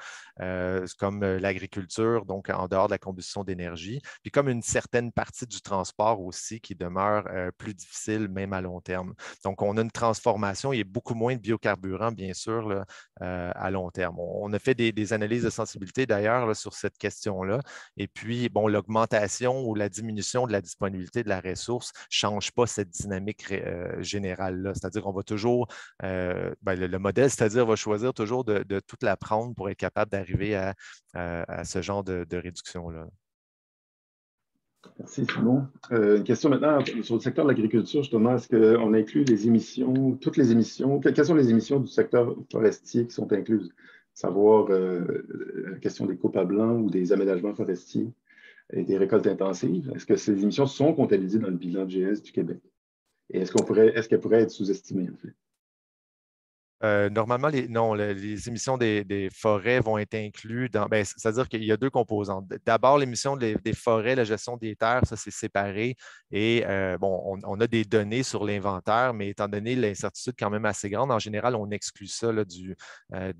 comme l'agriculture, donc en dehors de la combustion d'énergie, puis comme une certaine partie du transport aussi qui demeure plus difficile, même à long terme. Donc, on a une transformation, il y a beaucoup moins de biocarburants, bien sûr, là, à long terme. On a fait des analyses de sensibilité d'ailleurs sur cette question-là. Et puis, bon, l'augmentation ou la diminution de la disponibilité de la ressource ne change pas cette dynamique générale-là. C'est-à-dire qu'on va toujours, le modèle, c'est-à-dire va choisir toujours de tout la prendre pour être capable d'arriver à ce genre de réduction-là. Merci, Simon. Une question maintenant sur le secteur de l'agriculture, justement. Est-ce qu'on inclut les émissions, toutes les émissions? Quelles sont les émissions du secteur forestier qui sont incluses? Savoir la question des coupes à blanc ou des aménagements forestiers et des récoltes intensives. Est-ce que ces émissions sont comptabilisées dans le bilan de GS du Québec? Et est-ce qu'elles pourraient être sous-estimées, en fait? Normalement, les émissions des forêts vont être incluses dans. C'est-à-dire qu'il y a deux composantes. D'abord, l'émission des forêts, la gestion des terres, ça, c'est séparé. Et on a des données sur l'inventaire, mais étant donné l'incertitude quand même assez grande, en général, on exclut ça là, de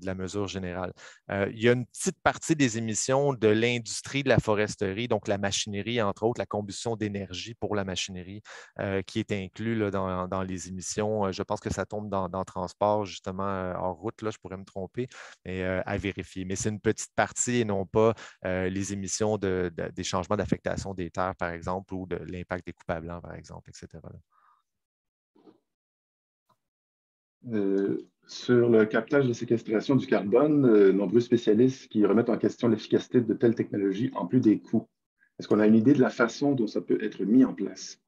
la mesure générale. Il y a une petite partie des émissions de l'industrie de la foresterie, donc la machinerie, entre autres, la combustion d'énergie pour la machinerie, qui est inclus là, dans les émissions. Je pense que ça tombe dans le transport, justement en route, là, je pourrais me tromper, mais à vérifier. Mais c'est une petite partie et non pas les émissions des changements d'affectation des terres, par exemple, ou de l'impact des coupes à blanc, par exemple, etc. Sur le captage de séquestration du carbone, nombreux spécialistes qui remettent en question l'efficacité de telles technologies en plus des coûts. Est-ce qu'on a une idée de la façon dont ça peut être mis en place?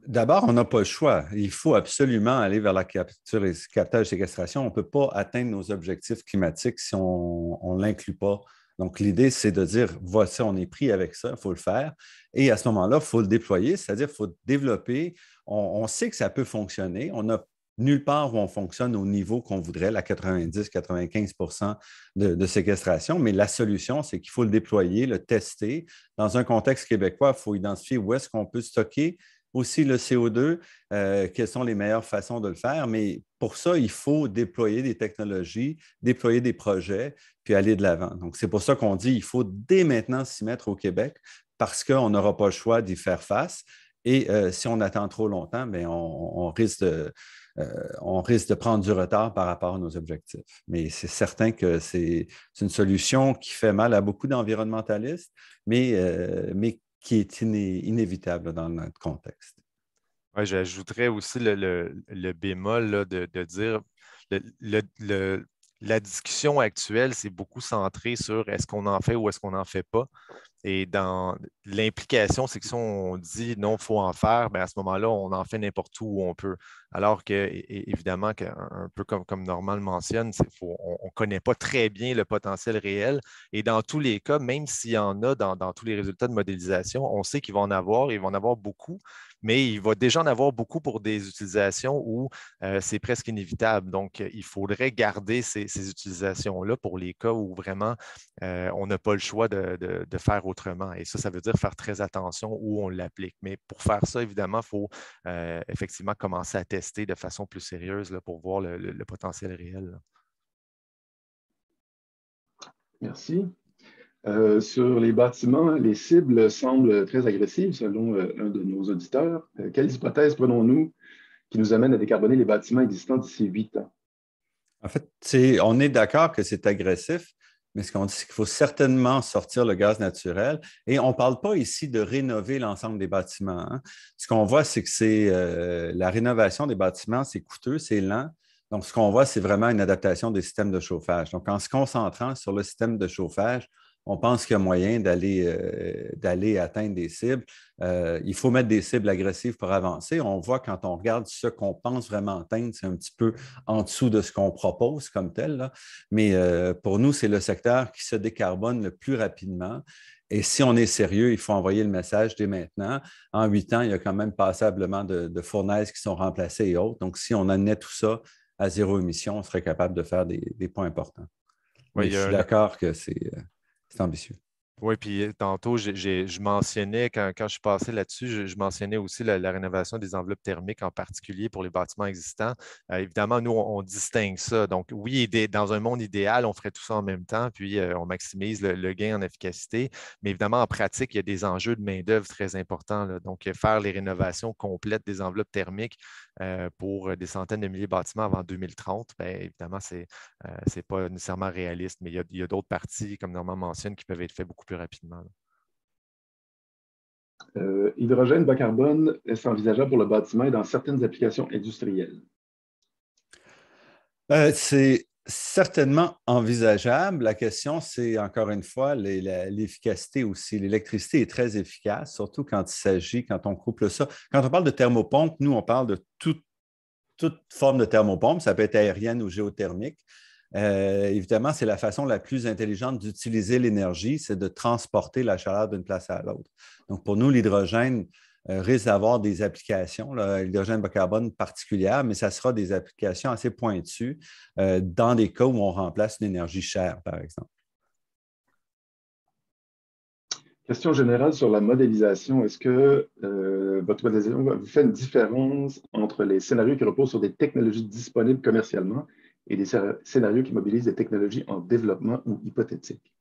D'abord, on n'a pas le choix. Il faut absolument aller vers la capture et captage et séquestration. On ne peut pas atteindre nos objectifs climatiques si on ne l'inclut pas. Donc, l'idée, c'est de dire, voici, on est pris avec ça, il faut le faire. Et à ce moment-là, il faut le déployer, c'est-à-dire qu'il faut développer. On sait que ça peut fonctionner. On n'a nulle part où on fonctionne au niveau qu'on voudrait, la 90-95 de séquestration, mais la solution, c'est qu'il faut le déployer, le tester. Dans un contexte québécois, il faut identifier où est-ce qu'on peut stocker aussi le CO2, quelles sont les meilleures façons de le faire. Mais pour ça, il faut déployer des technologies, déployer des projets, puis aller de l'avant. Donc, c'est pour ça qu'on dit qu'il faut dès maintenant s'y mettre au Québec parce qu'on n'aura pas le choix d'y faire face. Et si on attend trop longtemps, bien, on risque de prendre du retard par rapport à nos objectifs. Mais c'est certain que c'est une solution qui fait mal à beaucoup d'environnementalistes, mais qui est inévitable dans notre contexte. Ouais, j'ajouterais aussi le bémol là, de dire le, le- le- la discussion actuelle, c'est beaucoup centré sur est-ce qu'on en fait ou est-ce qu'on n'en fait pas. Et dans l'implication, c'est que si on dit non, il faut en faire, bien à ce moment-là, on en fait n'importe où on peut. Alors que, évidemment, un peu comme Normand le mentionne, on ne connaît pas très bien le potentiel réel. Et dans tous les cas, même s'il y en a dans tous les résultats de modélisation, on sait qu'il va en avoir, il va en avoir beaucoup, mais il va déjà en avoir beaucoup pour des utilisations où c'est presque inévitable. Donc, il faudrait garder ces utilisations-là pour les cas où vraiment on n'a pas le choix de faire autrement. Et ça veut dire faire très attention où on l'applique. Mais pour faire ça, évidemment, il faut effectivement commencer à tester de façon plus sérieuse là, pour voir le potentiel réel. Là. Merci. Sur les bâtiments, les cibles semblent très agressives selon un de nos auditeurs. Quelles hypothèses prenons-nous qui nous amènent à décarboner les bâtiments existants d'ici 8 ans? En fait, on est d'accord que c'est agressif, mais ce qu'on dit, c'est qu'il faut certainement sortir le gaz naturel. Et on ne parle pas ici de rénover l'ensemble des bâtiments. Hein. Ce qu'on voit, c'est que la rénovation des bâtiments, c'est coûteux, c'est lent. Donc, ce qu'on voit, c'est vraiment une adaptation des systèmes de chauffage. Donc, en se concentrant sur le système de chauffage, on pense qu'il y a moyen d'aller atteindre des cibles. Il faut mettre des cibles agressives pour avancer. On voit quand on regarde ce qu'on pense vraiment atteindre, c'est un petit peu en dessous de ce qu'on propose comme tel. Là. Mais pour nous, c'est le secteur qui se décarbone le plus rapidement. Et si on est sérieux, il faut envoyer le message dès maintenant. En 8 ans, il y a quand même passablement de fournaises qui sont remplacées et autres. Donc, si on amenait tout ça à zéro émission, on serait capable de faire des points importants. Oui, Mais je suis d'accord que c'est ambitieux. Oui, puis tantôt, je mentionnais, quand je suis passé là-dessus, je mentionnais aussi la rénovation des enveloppes thermiques, en particulier pour les bâtiments existants. Évidemment, nous, on distingue ça. Donc, oui, dans un monde idéal, on ferait tout ça en même temps, puis on maximise le gain en efficacité. Mais évidemment, en pratique, il y a des enjeux de main-d'œuvre très importants. Là. Donc, faire les rénovations complètes des enveloppes thermiques pour des centaines de milliers de bâtiments avant 2030, bien, évidemment, ce n'est pas nécessairement réaliste, mais il y a d'autres parties, comme Normand mentionne, qui peuvent être faites beaucoup plus rapidement. Hydrogène bas carbone, est-ce envisageable pour le bâtiment et dans certaines applications industrielles? C'est certainement envisageable. La question, c'est encore une fois l'efficacité aussi. L'électricité est très efficace, surtout quand on couple ça. Quand on parle de thermopompe, nous, on parle de toute forme de thermopompe. Ça peut être aérienne ou géothermique. Évidemment, c'est la façon la plus intelligente d'utiliser l'énergie, c'est de transporter la chaleur d'une place à l'autre. Donc, pour nous, l'hydrogène risque d'avoir des applications, l'hydrogène bas carbone particulière, mais ça sera des applications assez pointues dans des cas où on remplace une énergie chère, par exemple. Question générale sur la modélisation. Est-ce que votre modélisation vous fait une différence entre les scénarios qui reposent sur des technologies disponibles commercialement et des scénarios qui mobilisent des technologies en développement ou hypothétiques?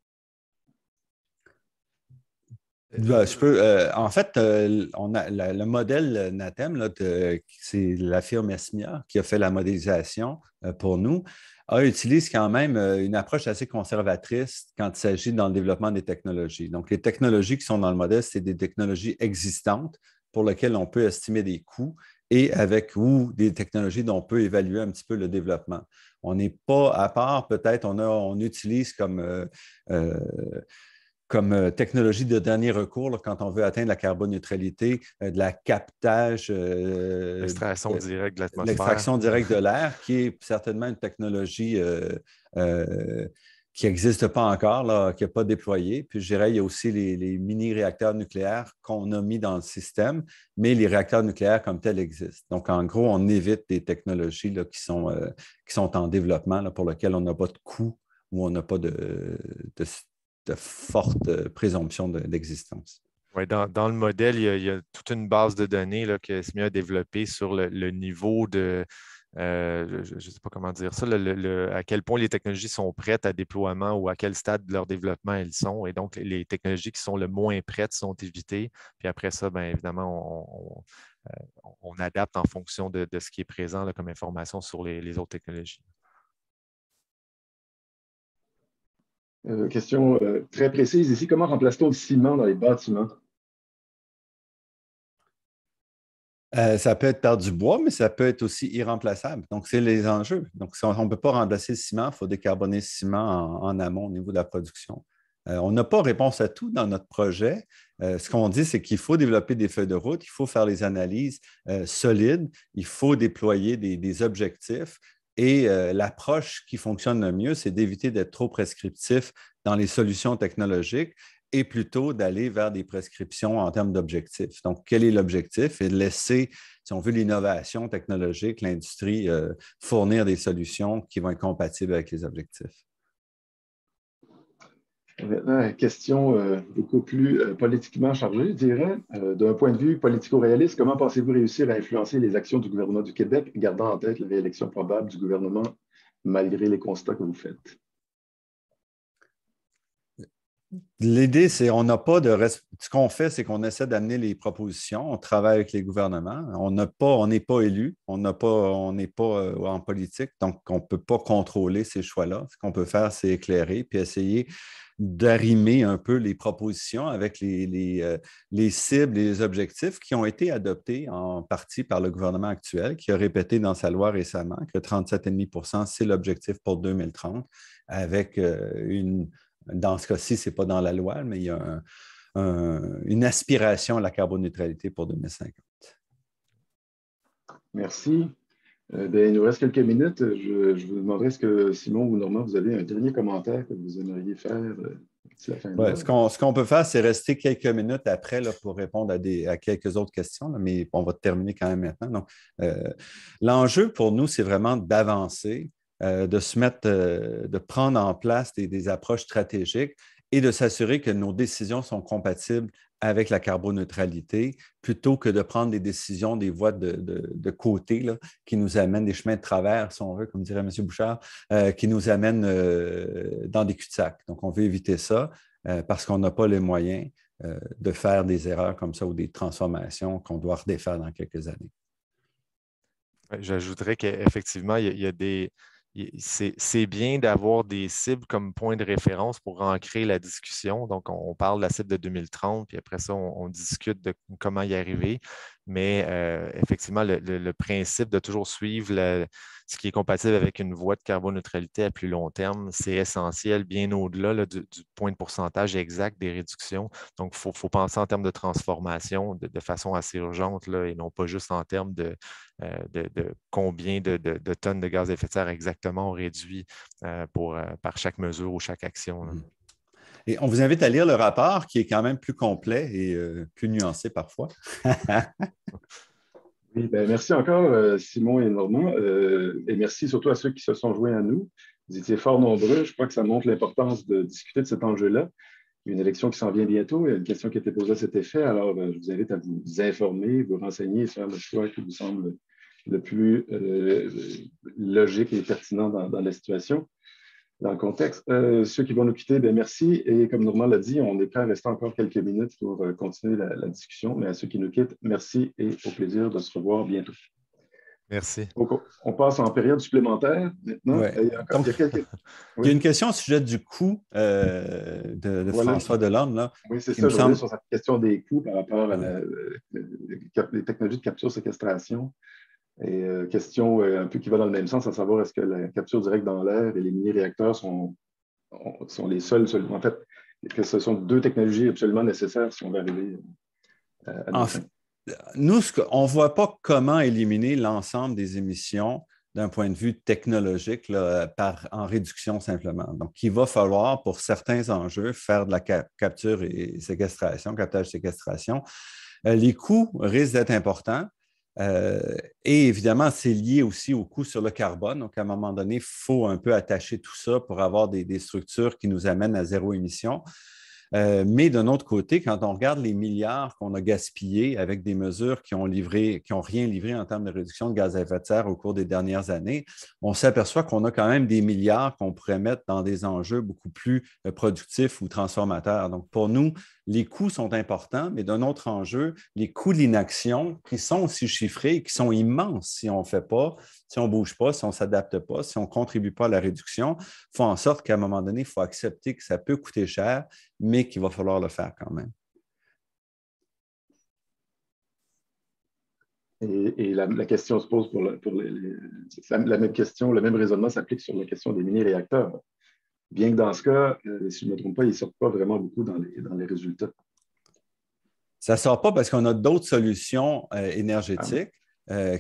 En fait, on a le modèle NATEM, c'est la firme Esmia qui a fait la modélisation pour nous, utilise quand même une approche assez conservatrice quand il s'agit dans le développement des technologies. Donc, les technologies qui sont dans le modèle, c'est des technologies existantes pour lesquelles on peut estimer des coûts et avec ou des technologies dont on peut évaluer un petit peu le développement. On n'est pas à part, peut-être, on utilise comme technologie de dernier recours là, quand on veut atteindre la carboneutralité, de la captage, L'extraction directe de l'atmosphère. l'extraction directe de l'air, qui est certainement une technologie euh, qui n'existe pas encore, là, qui n'est pas déployée. Puis je dirais, il y a aussi les mini-réacteurs nucléaires qu'on a mis dans le système, mais les réacteurs nucléaires comme tels existent. Donc, en gros, on évite des technologies là, qui sont en développement, là, pour lesquelles on n'a pas de coût ou on n'a pas de forte présomption d'existence. Oui, dans le modèle, il y a toute une base de données là, que SMIA a développée sur le niveau de, je ne sais pas comment dire ça, à quel point les technologies sont prêtes à déploiement ou à quel stade de leur développement elles sont. Et donc, les technologies qui sont le moins prêtes sont évitées. Puis après ça, bien évidemment, on adapte en fonction de ce qui est présent là, comme information sur les autres technologies. Question très précise ici. Comment remplace-t-on le ciment dans les bâtiments? Ça peut être par du bois, mais ça peut être aussi irremplaçable. Donc, c'est les enjeux. Donc, si on ne peut pas remplacer le ciment, il faut décarboner le ciment en amont au niveau de la production. On n'a pas réponse à tout dans notre projet. Ce qu'on dit, c'est qu'il faut développer des feuilles de route, il faut faire les analyses solides, il faut déployer des objectifs. Et l'approche qui fonctionne le mieux, c'est d'éviter d'être trop prescriptif dans les solutions technologiques et plutôt d'aller vers des prescriptions en termes d'objectifs. Donc, quel est l'objectif? Et de laisser, si on veut, l'innovation technologique, l'industrie fournir des solutions qui vont être compatibles avec les objectifs. Maintenant, question beaucoup plus politiquement chargée, je dirais. D'un point de vue politico-réaliste, comment pensez-vous réussir à influencer les actions du gouvernement du Québec, gardant en tête la réélection probable du gouvernement malgré les constats que vous faites? L'idée, c'est on n'a pas de ce qu'on fait, c'est qu'on essaie d'amener les propositions, on travaille avec les gouvernements, on n'est pas élu, on n'est pas en politique, donc on ne peut pas contrôler ces choix-là. Ce qu'on peut faire, c'est éclairer puis essayer d'arrimer un peu les propositions avec les cibles et les objectifs qui ont été adoptés en partie par le gouvernement actuel, qui a répété dans sa loi récemment que 37,5 %, c'est l'objectif pour 2030, avec dans ce cas-ci, ce n'est pas dans la loi, mais il y a une aspiration à la carboneutralité pour 2050. Merci. Il nous reste quelques minutes. Je vous demanderai est-ce que Simon ou Normand, vous avez un dernier commentaire que vous aimeriez faire d'ici la fin de Ouais, l'heure? ce qu'on peut faire, c'est rester quelques minutes après là, pour répondre à quelques autres questions, là, mais on va terminer quand même maintenant. Donc, l'enjeu pour nous, c'est vraiment d'avancer, de prendre en place des approches stratégiques et de s'assurer que nos décisions sont compatibles avec la carboneutralité, plutôt que de prendre des décisions, des voies de côté là, qui nous amènent des chemins de travers, si on veut, comme dirait M. Bouchard, qui nous amènent dans des cul-de-sac. Donc, on veut éviter ça parce qu'on n'a pas les moyens de faire des erreurs comme ça ou des transformations qu'on doit redéfaire dans quelques années. J'ajouterais qu'effectivement, il y a des. C'est bien d'avoir des cibles comme point de référence pour ancrer la discussion. Donc, on parle de la cible de 2030, puis après ça, on discute de comment y arriver. Mais effectivement, le principe de toujours suivre ce qui est compatible avec une voie de carboneutralité à plus long terme, c'est essentiel, bien au-delà là, du point de pourcentage exact des réductions. Donc, il faut penser en termes de transformation de façon assez urgente là, et non pas juste en termes de combien de tonnes de gaz à effet de serre exactement on réduit par chaque mesure ou chaque action. Là. Et on vous invite à lire le rapport qui est quand même plus complet et plus nuancé parfois. Oui, merci encore, Simon et Normand, et merci surtout à ceux qui se sont joints à nous. Vous étiez fort nombreux. Je crois que ça montre l'importance de discuter de cet enjeu-là. Il y a une élection qui s'en vient bientôt. Il y a une question qui a été posée à cet effet. Alors, je vous invite à vous informer, vous renseigner et faire le choix qui vous semble le plus logique et pertinent dans la situation, dans le contexte. Ceux qui vont nous quitter, merci. Et comme Normand l'a dit, on est prêt à rester encore quelques minutes pour continuer la discussion. Mais à ceux qui nous quittent, merci et au plaisir de se revoir bientôt. Merci. Donc, on passe en période supplémentaire maintenant. Ouais. Donc, il y a une question au sujet du coût de voilà, François Delorme, là, oui, c'est qui ça. me Je reviens semble. sur cette question des coûts par rapport à Ouais. les technologies de capture-séquestration. Et question un peu qui va dans le même sens, à savoir est-ce que la capture directe dans l'air et les mini-réacteurs sont les seuls, en fait, que ce sont deux technologies absolument nécessaires si on veut arriver à nos En fins. fait, nous, on ne voit pas comment éliminer l'ensemble des émissions d'un point de vue technologique là, en réduction simplement. Donc, il va falloir, pour certains enjeux, faire de la capture et séquestration, captage-séquestration. Les coûts risquent d'être importants. Et évidemment, c'est lié aussi au coût sur le carbone. Donc, à un moment donné, il faut un peu attacher tout ça pour avoir des structures qui nous amènent à zéro émission. Mais d'un autre côté, quand on regarde les milliards qu'on a gaspillés avec des mesures qui ont rien livré en termes de réduction de gaz à effet de serre au cours des dernières années, on s'aperçoit qu'on a quand même des milliards qu'on pourrait mettre dans des enjeux beaucoup plus productifs ou transformateurs. Donc, pour nous, les coûts sont importants, mais d'un autre enjeu, les coûts de l'inaction qui sont aussi chiffrés et qui sont immenses si on ne fait pas, si on ne bouge pas, si on ne s'adapte pas, si on ne contribue pas à la réduction, font en sorte qu'à un moment donné, il faut accepter que ça peut coûter cher, mais qu'il va falloir le faire quand même. Et la question se pose la même question, le même raisonnement s'applique sur la question des mini-réacteurs. Bien que dans ce cas, si je ne me trompe pas, ils ne sortent pas vraiment beaucoup dans les résultats. Ça ne sort pas parce qu'on a d'autres solutions Ah oui. énergétiques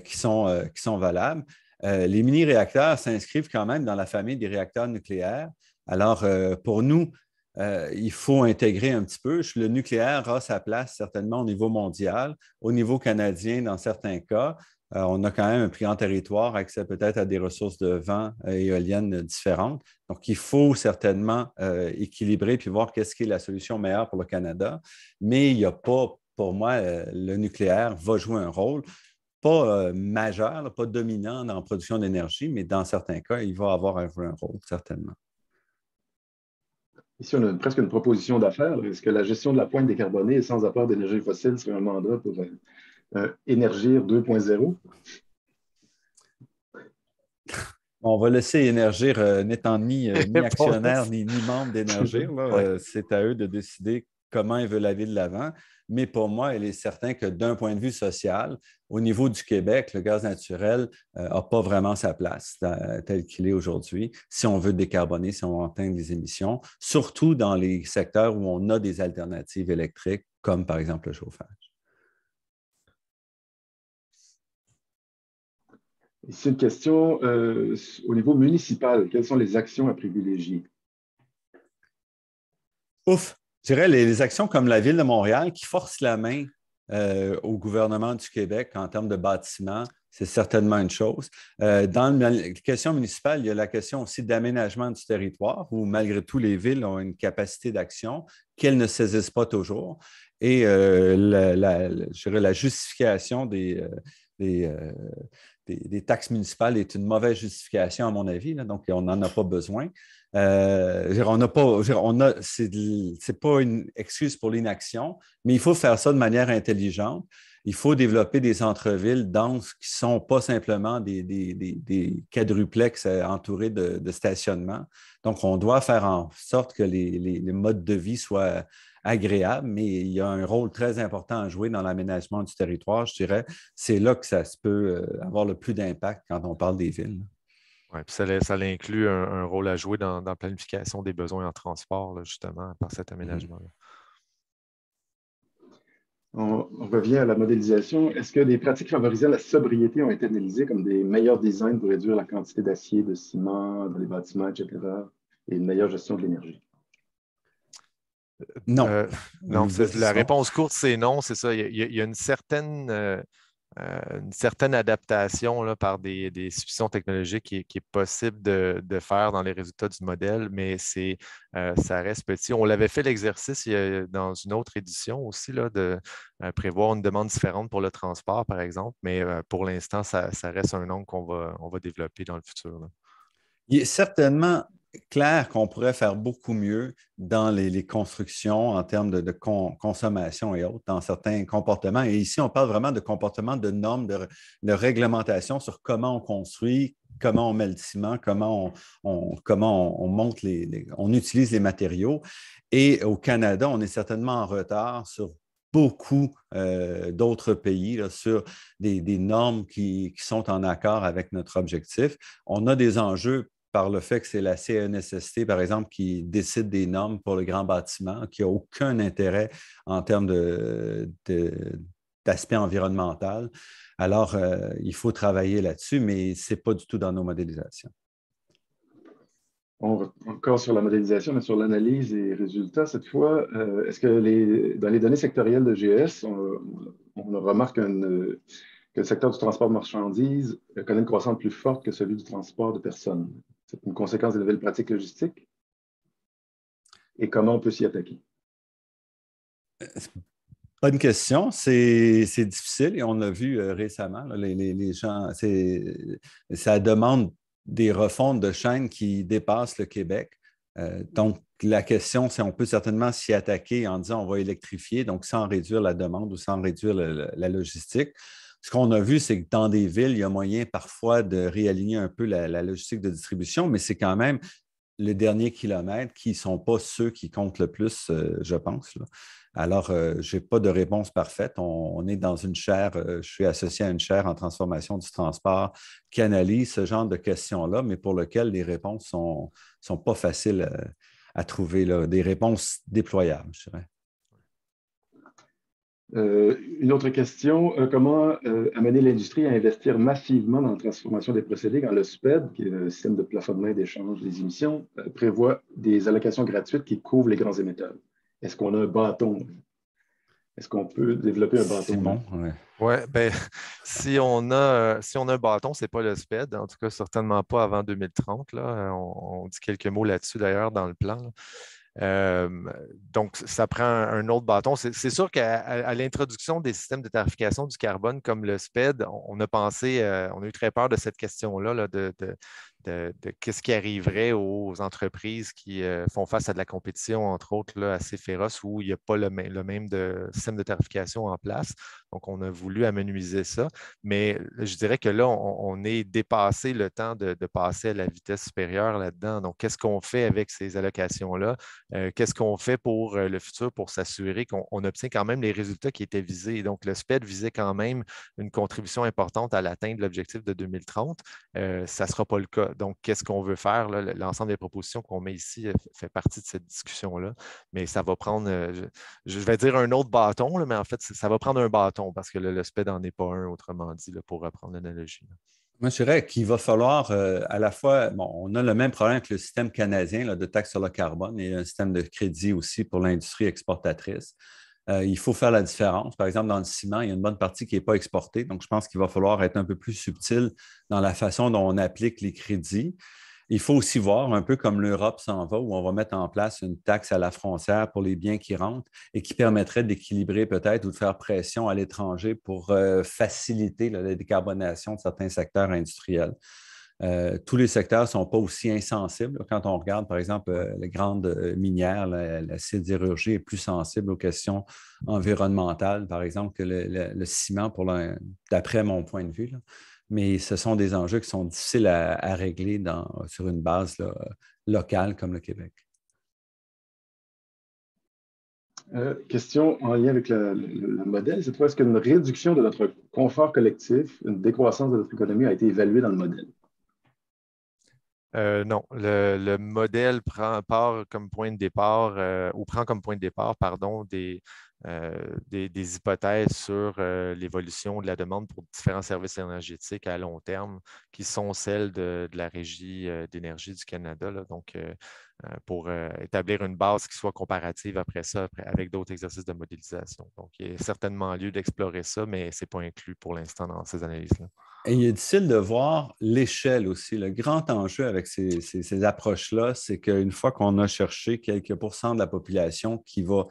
qui sont valables. Les mini-réacteurs s'inscrivent quand même dans la famille des réacteurs nucléaires. Alors, pour nous, il faut intégrer un petit peu. Le nucléaire a sa place certainement au niveau mondial, au niveau canadien dans certains cas. On a quand même un plus grand territoire, accès peut-être à des ressources de vent et éoliennes différentes. Donc, il faut certainement équilibrer puis voir qu'est-ce qui est la solution meilleure pour le Canada. Mais il n'y a pas, pour moi, le nucléaire va jouer un rôle, pas majeur, là, pas dominant dans la production d'énergie, mais dans certains cas, il va avoir un rôle, certainement. Ici, on a presque une proposition d'affaires. Est-ce que la gestion de la pointe décarbonée et sans apport d'énergie fossile serait un mandat pour Énergir 2.0? On va laisser Énergir n'étant ni actionnaire ni membre d'Énergir. Ouais. C'est à eux de décider comment ils veulent aller de l'avant. Mais pour moi, il est certain que d'un point de vue social, au niveau du Québec, le gaz naturel n'a pas vraiment sa place tel qu'il est aujourd'hui si on veut décarboner, si on veut atteindre les émissions, surtout dans les secteurs où on a des alternatives électriques, comme par exemple le chauffage. Ici, une question au niveau municipal. Quelles sont les actions à privilégier? Ouf! Je dirais les actions comme la Ville de Montréal qui forcent la main au gouvernement du Québec en termes de bâtiments, c'est certainement une chose. Dans la question municipale, il y a la question aussi d'aménagement du territoire où malgré tout, les villes ont une capacité d'action qu'elles ne saisissent pas toujours. Et je dirais la justification des taxes municipales est une mauvaise justification, à mon avis. Là, donc, on n'en a pas besoin. C'est pas une excuse pour l'inaction, mais il faut faire ça de manière intelligente. Il faut développer des centres-villes denses qui ne sont pas simplement des quadruplex entourés de stationnement. Donc, on doit faire en sorte que les modes de vie soient agréables, mais il y a un rôle très important à jouer dans l'aménagement du territoire, je dirais. C'est là que ça peut avoir le plus d'impact quand on parle des villes. Ouais, puis ça inclut un rôle à jouer dans la planification des besoins en transport, là, justement, par cet aménagement-là. On revient à la modélisation. Est-ce que des pratiques favorisant la sobriété ont été analysées comme des meilleurs designs pour réduire la quantité d'acier, de ciment dans les bâtiments, etc., et une meilleure gestion de l'énergie? Non. Non, la Non. réponse courte, c'est non, c'est ça. Il y a une certaine adaptation là, par des solutions technologiques qui est possible de faire dans les résultats du modèle, mais ça reste petit. On l'avait fait l'exercice dans une autre édition aussi, là, de prévoir une demande différente pour le transport, par exemple, mais pour l'instant, ça reste un nombre on va développer dans le futur, là. Il est certainement clair qu'on pourrait faire beaucoup mieux dans les constructions en termes de consommation et autres, dans certains comportements. Et ici, on parle vraiment de comportements, de normes, de réglementation sur comment on construit, comment on met le ciment, comment on monte on utilise les matériaux. Et au Canada, on est certainement en retard sur beaucoup d'autres pays là, sur des normes qui sont en accord avec notre objectif. On a des enjeux par le fait que c'est la CNSST, par exemple, qui décide des normes pour le grand bâtiment, qui n'a aucun intérêt en termes d'aspect environnemental. Alors, il faut travailler là-dessus, mais ce n'est pas du tout dans nos modélisations. Encore sur la modélisation, mais sur l'analyse et résultats, cette fois, est-ce que dans les données sectorielles de GES, on remarque que le secteur du transport de marchandises connaît une croissance plus forte que celui du transport de personnes? C'est une conséquence des nouvelles pratiques logistiques? Et comment on peut s'y attaquer? Bonne question. C'est difficile et on l'a vu récemment. Là, les gens, ça demande des refontes de chaînes qui dépassent le Québec. Donc, la question, c'est on peut certainement s'y attaquer en disant on va électrifier, donc sans réduire la demande ou sans réduire la logistique. Ce qu'on a vu, c'est que dans des villes, il y a moyen parfois de réaligner un peu la logistique de distribution, mais c'est quand même le dernier kilomètre qui ne sont pas ceux qui comptent le plus, je pense, là. Alors, je n'ai pas de réponse parfaite. On est dans une chaire, je suis associé à une chaire en transformation du transport qui analyse ce genre de questions-là, mais pour lequel les réponses ne sont pas faciles à trouver, là, des réponses déployables, je dirais. Une autre question, comment amener l'industrie à investir massivement dans la transformation des procédés quand le SPED, qui est le système de plafonnement et d'échange des émissions, prévoit des allocations gratuites qui couvrent les grands émetteurs? Est-ce qu'on a un bâton? Est-ce qu'on peut développer un bâton? C'est bon, oui. Oui, bien, si on a un bâton, ce n'est pas le SPED, en tout cas, certainement pas avant 2030. Là. On dit quelques mots là-dessus d'ailleurs dans le plan. Là. Donc, ça prend un autre bâton. C'est sûr qu'à l'introduction des systèmes de tarification du carbone comme le SPED, on a pensé, on a eu très peur de cette question-là, là, de qu'est-ce qui arriverait aux entreprises qui font face à de la compétition, entre autres, là, assez féroce, où il n'y a pas le même système de tarification en place. Donc, on a voulu amenuiser ça. Mais je dirais que là, on est dépassé le temps de passer à la vitesse supérieure là-dedans. Donc, qu'est-ce qu'on fait avec ces allocations-là? Qu'est-ce qu'on fait pour le futur pour s'assurer qu'on obtient quand même les résultats qui étaient visés? Donc, le SPED visait quand même une contribution importante à l'atteinte de l'objectif de 2030. Ça ne sera pas le cas. Donc, qu'est-ce qu'on veut faire? L'ensemble des propositions qu'on met ici fait partie de cette discussion-là. Mais ça va prendre, je vais dire un autre bâton, là, mais en fait, ça va prendre un bâton parce que le SPED n'en est pas un, autrement dit, là, pour reprendre l'analogie. Moi, je dirais qu'il va falloir à la fois, bon, on a le même problème avec le système canadien là, de taxe sur le carbone et un système de crédit aussi pour l'industrie exportatrice. Il faut faire la différence. Par exemple, dans le ciment, il y a une bonne partie qui n'est pas exportée. Donc, je pense qu'il va falloir être un peu plus subtil dans la façon dont on applique les crédits. Il faut aussi voir, un peu comme l'Europe s'en va, où on va mettre en place une taxe à la frontière pour les biens qui rentrent et qui permettrait d'équilibrer peut-être ou de faire pression à l'étranger pour faciliter la décarbonation de certains secteurs industriels. Tous les secteurs ne sont pas aussi insensibles. Quand on regarde, par exemple, les grandes minières, la sidérurgie est plus sensible aux questions environnementales, par exemple, que le ciment, d'après mon point de vue, là. Mais ce sont des enjeux qui sont difficiles à régler sur une base là, locale comme le Québec. Question en lien avec le modèle, cette fois, est-ce qu'une réduction de notre confort collectif, une décroissance de notre économie a été évaluée dans le modèle? Non, le modèle prend comme point de départ, pardon, des hypothèses sur l'évolution de la demande pour différents services énergétiques à long terme, qui sont celles de la Régie d'énergie du Canada. Là. Donc, pour établir une base qui soit comparative après ça, avec d'autres exercices de modélisation. Donc, il y a certainement lieu d'explorer ça, mais ce n'est pas inclus pour l'instant dans ces analyses-là. Et il est difficile de voir l'échelle aussi. Le grand enjeu avec ces approches-là, c'est qu'une fois qu'on a cherché quelques pourcents de la population qui va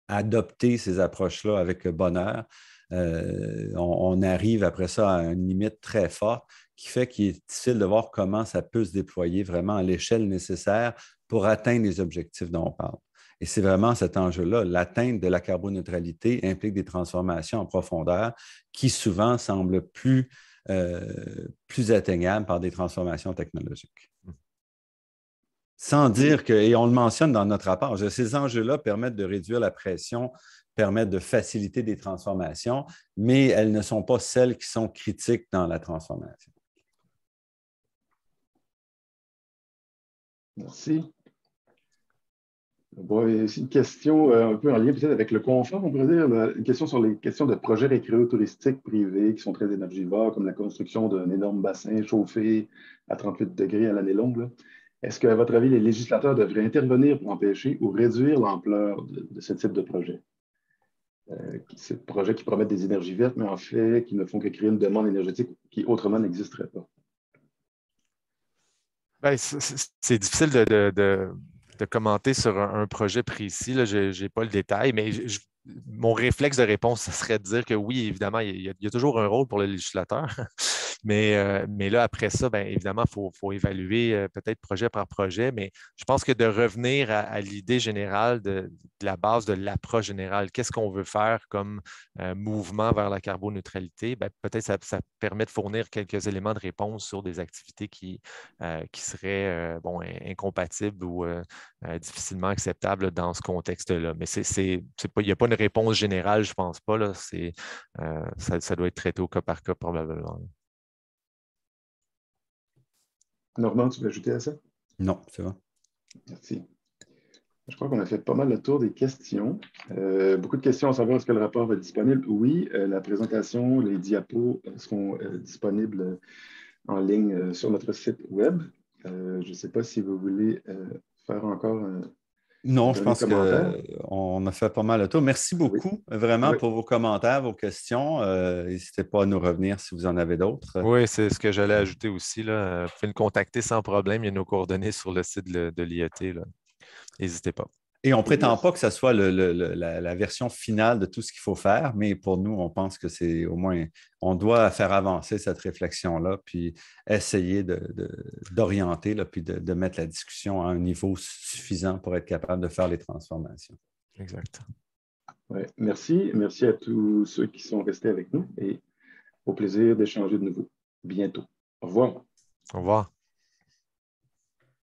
adopter ces approches-là avec bonheur, on arrive après ça à une limite très forte qui fait qu'il est difficile de voir comment ça peut se déployer vraiment à l'échelle nécessaire pour atteindre les objectifs dont on parle. Et c'est vraiment cet enjeu-là. L'atteinte de la carboneutralité implique des transformations en profondeur qui souvent semblent plus atteignables par des transformations technologiques. Sans dire que, et on le mentionne dans notre rapport, ces enjeux-là permettent de réduire la pression, permettent de faciliter des transformations, mais elles ne sont pas celles qui sont critiques dans la transformation. Merci. Bon, une question un peu en lien peut-être avec le confort, on pourrait dire, une question sur les questions de projets récréotouristiques privés qui sont très énergivores, comme la construction d'un énorme bassin chauffé à 38 degrés à l'année longue. Est-ce qu'à votre avis, les législateurs devraient intervenir pour empêcher ou réduire l'ampleur de ce type de projet? Ces projets qui promettent des énergies vertes, mais en fait, qui ne font que créer une demande énergétique qui autrement n'existerait pas. Ben, c'est difficile de commenter sur un projet précis. Je n'ai pas le détail, mais mon réflexe de réponse, ce serait de dire que oui, évidemment, il y a toujours un rôle pour le législateur. Mais là, après ça, bien évidemment, il faut évaluer peut-être projet par projet, mais je pense que de revenir à l'idée générale de la base de l'approche générale, qu'est-ce qu'on veut faire comme mouvement vers la carboneutralité, bien, peut-être ça permet de fournir quelques éléments de réponse sur des activités qui seraient incompatibles ou difficilement acceptables dans ce contexte-là. Mais il n'y a pas une réponse générale, je ne pense pas. Là. Ça doit être traité au cas par cas probablement. Normand, tu veux ajouter à ça? Non, c'est bon. Merci. Je crois qu'on a fait pas mal le tour des questions. Beaucoup de questions à savoir est-ce que le rapport va être disponible? Oui, la présentation, les diapos seront disponibles en ligne sur notre site web. Je ne sais pas si vous voulez faire encore un non, je pense commentaire. qu'on a fait pas mal le tour. Merci beaucoup, vraiment, pour vos commentaires, vos questions. N'hésitez pas à nous revenir si vous en avez d'autres. Oui, c'est ce que j'allais ajouter aussi. Là. Vous pouvez nous contacter sans problème. Il y a nos coordonnées sur le site de l'IET. N'hésitez pas. Et on ne prétend pas que ce soit la version finale de tout ce qu'il faut faire, mais pour nous, on pense que c'est au moins, on doit faire avancer cette réflexion-là, puis essayer d'orienter, puis de mettre la discussion à un niveau suffisant pour être capable de faire les transformations. Exact. Ouais, merci. Merci à tous ceux qui sont restés avec nous et au plaisir d'échanger de nouveau bientôt. Au revoir. Au revoir.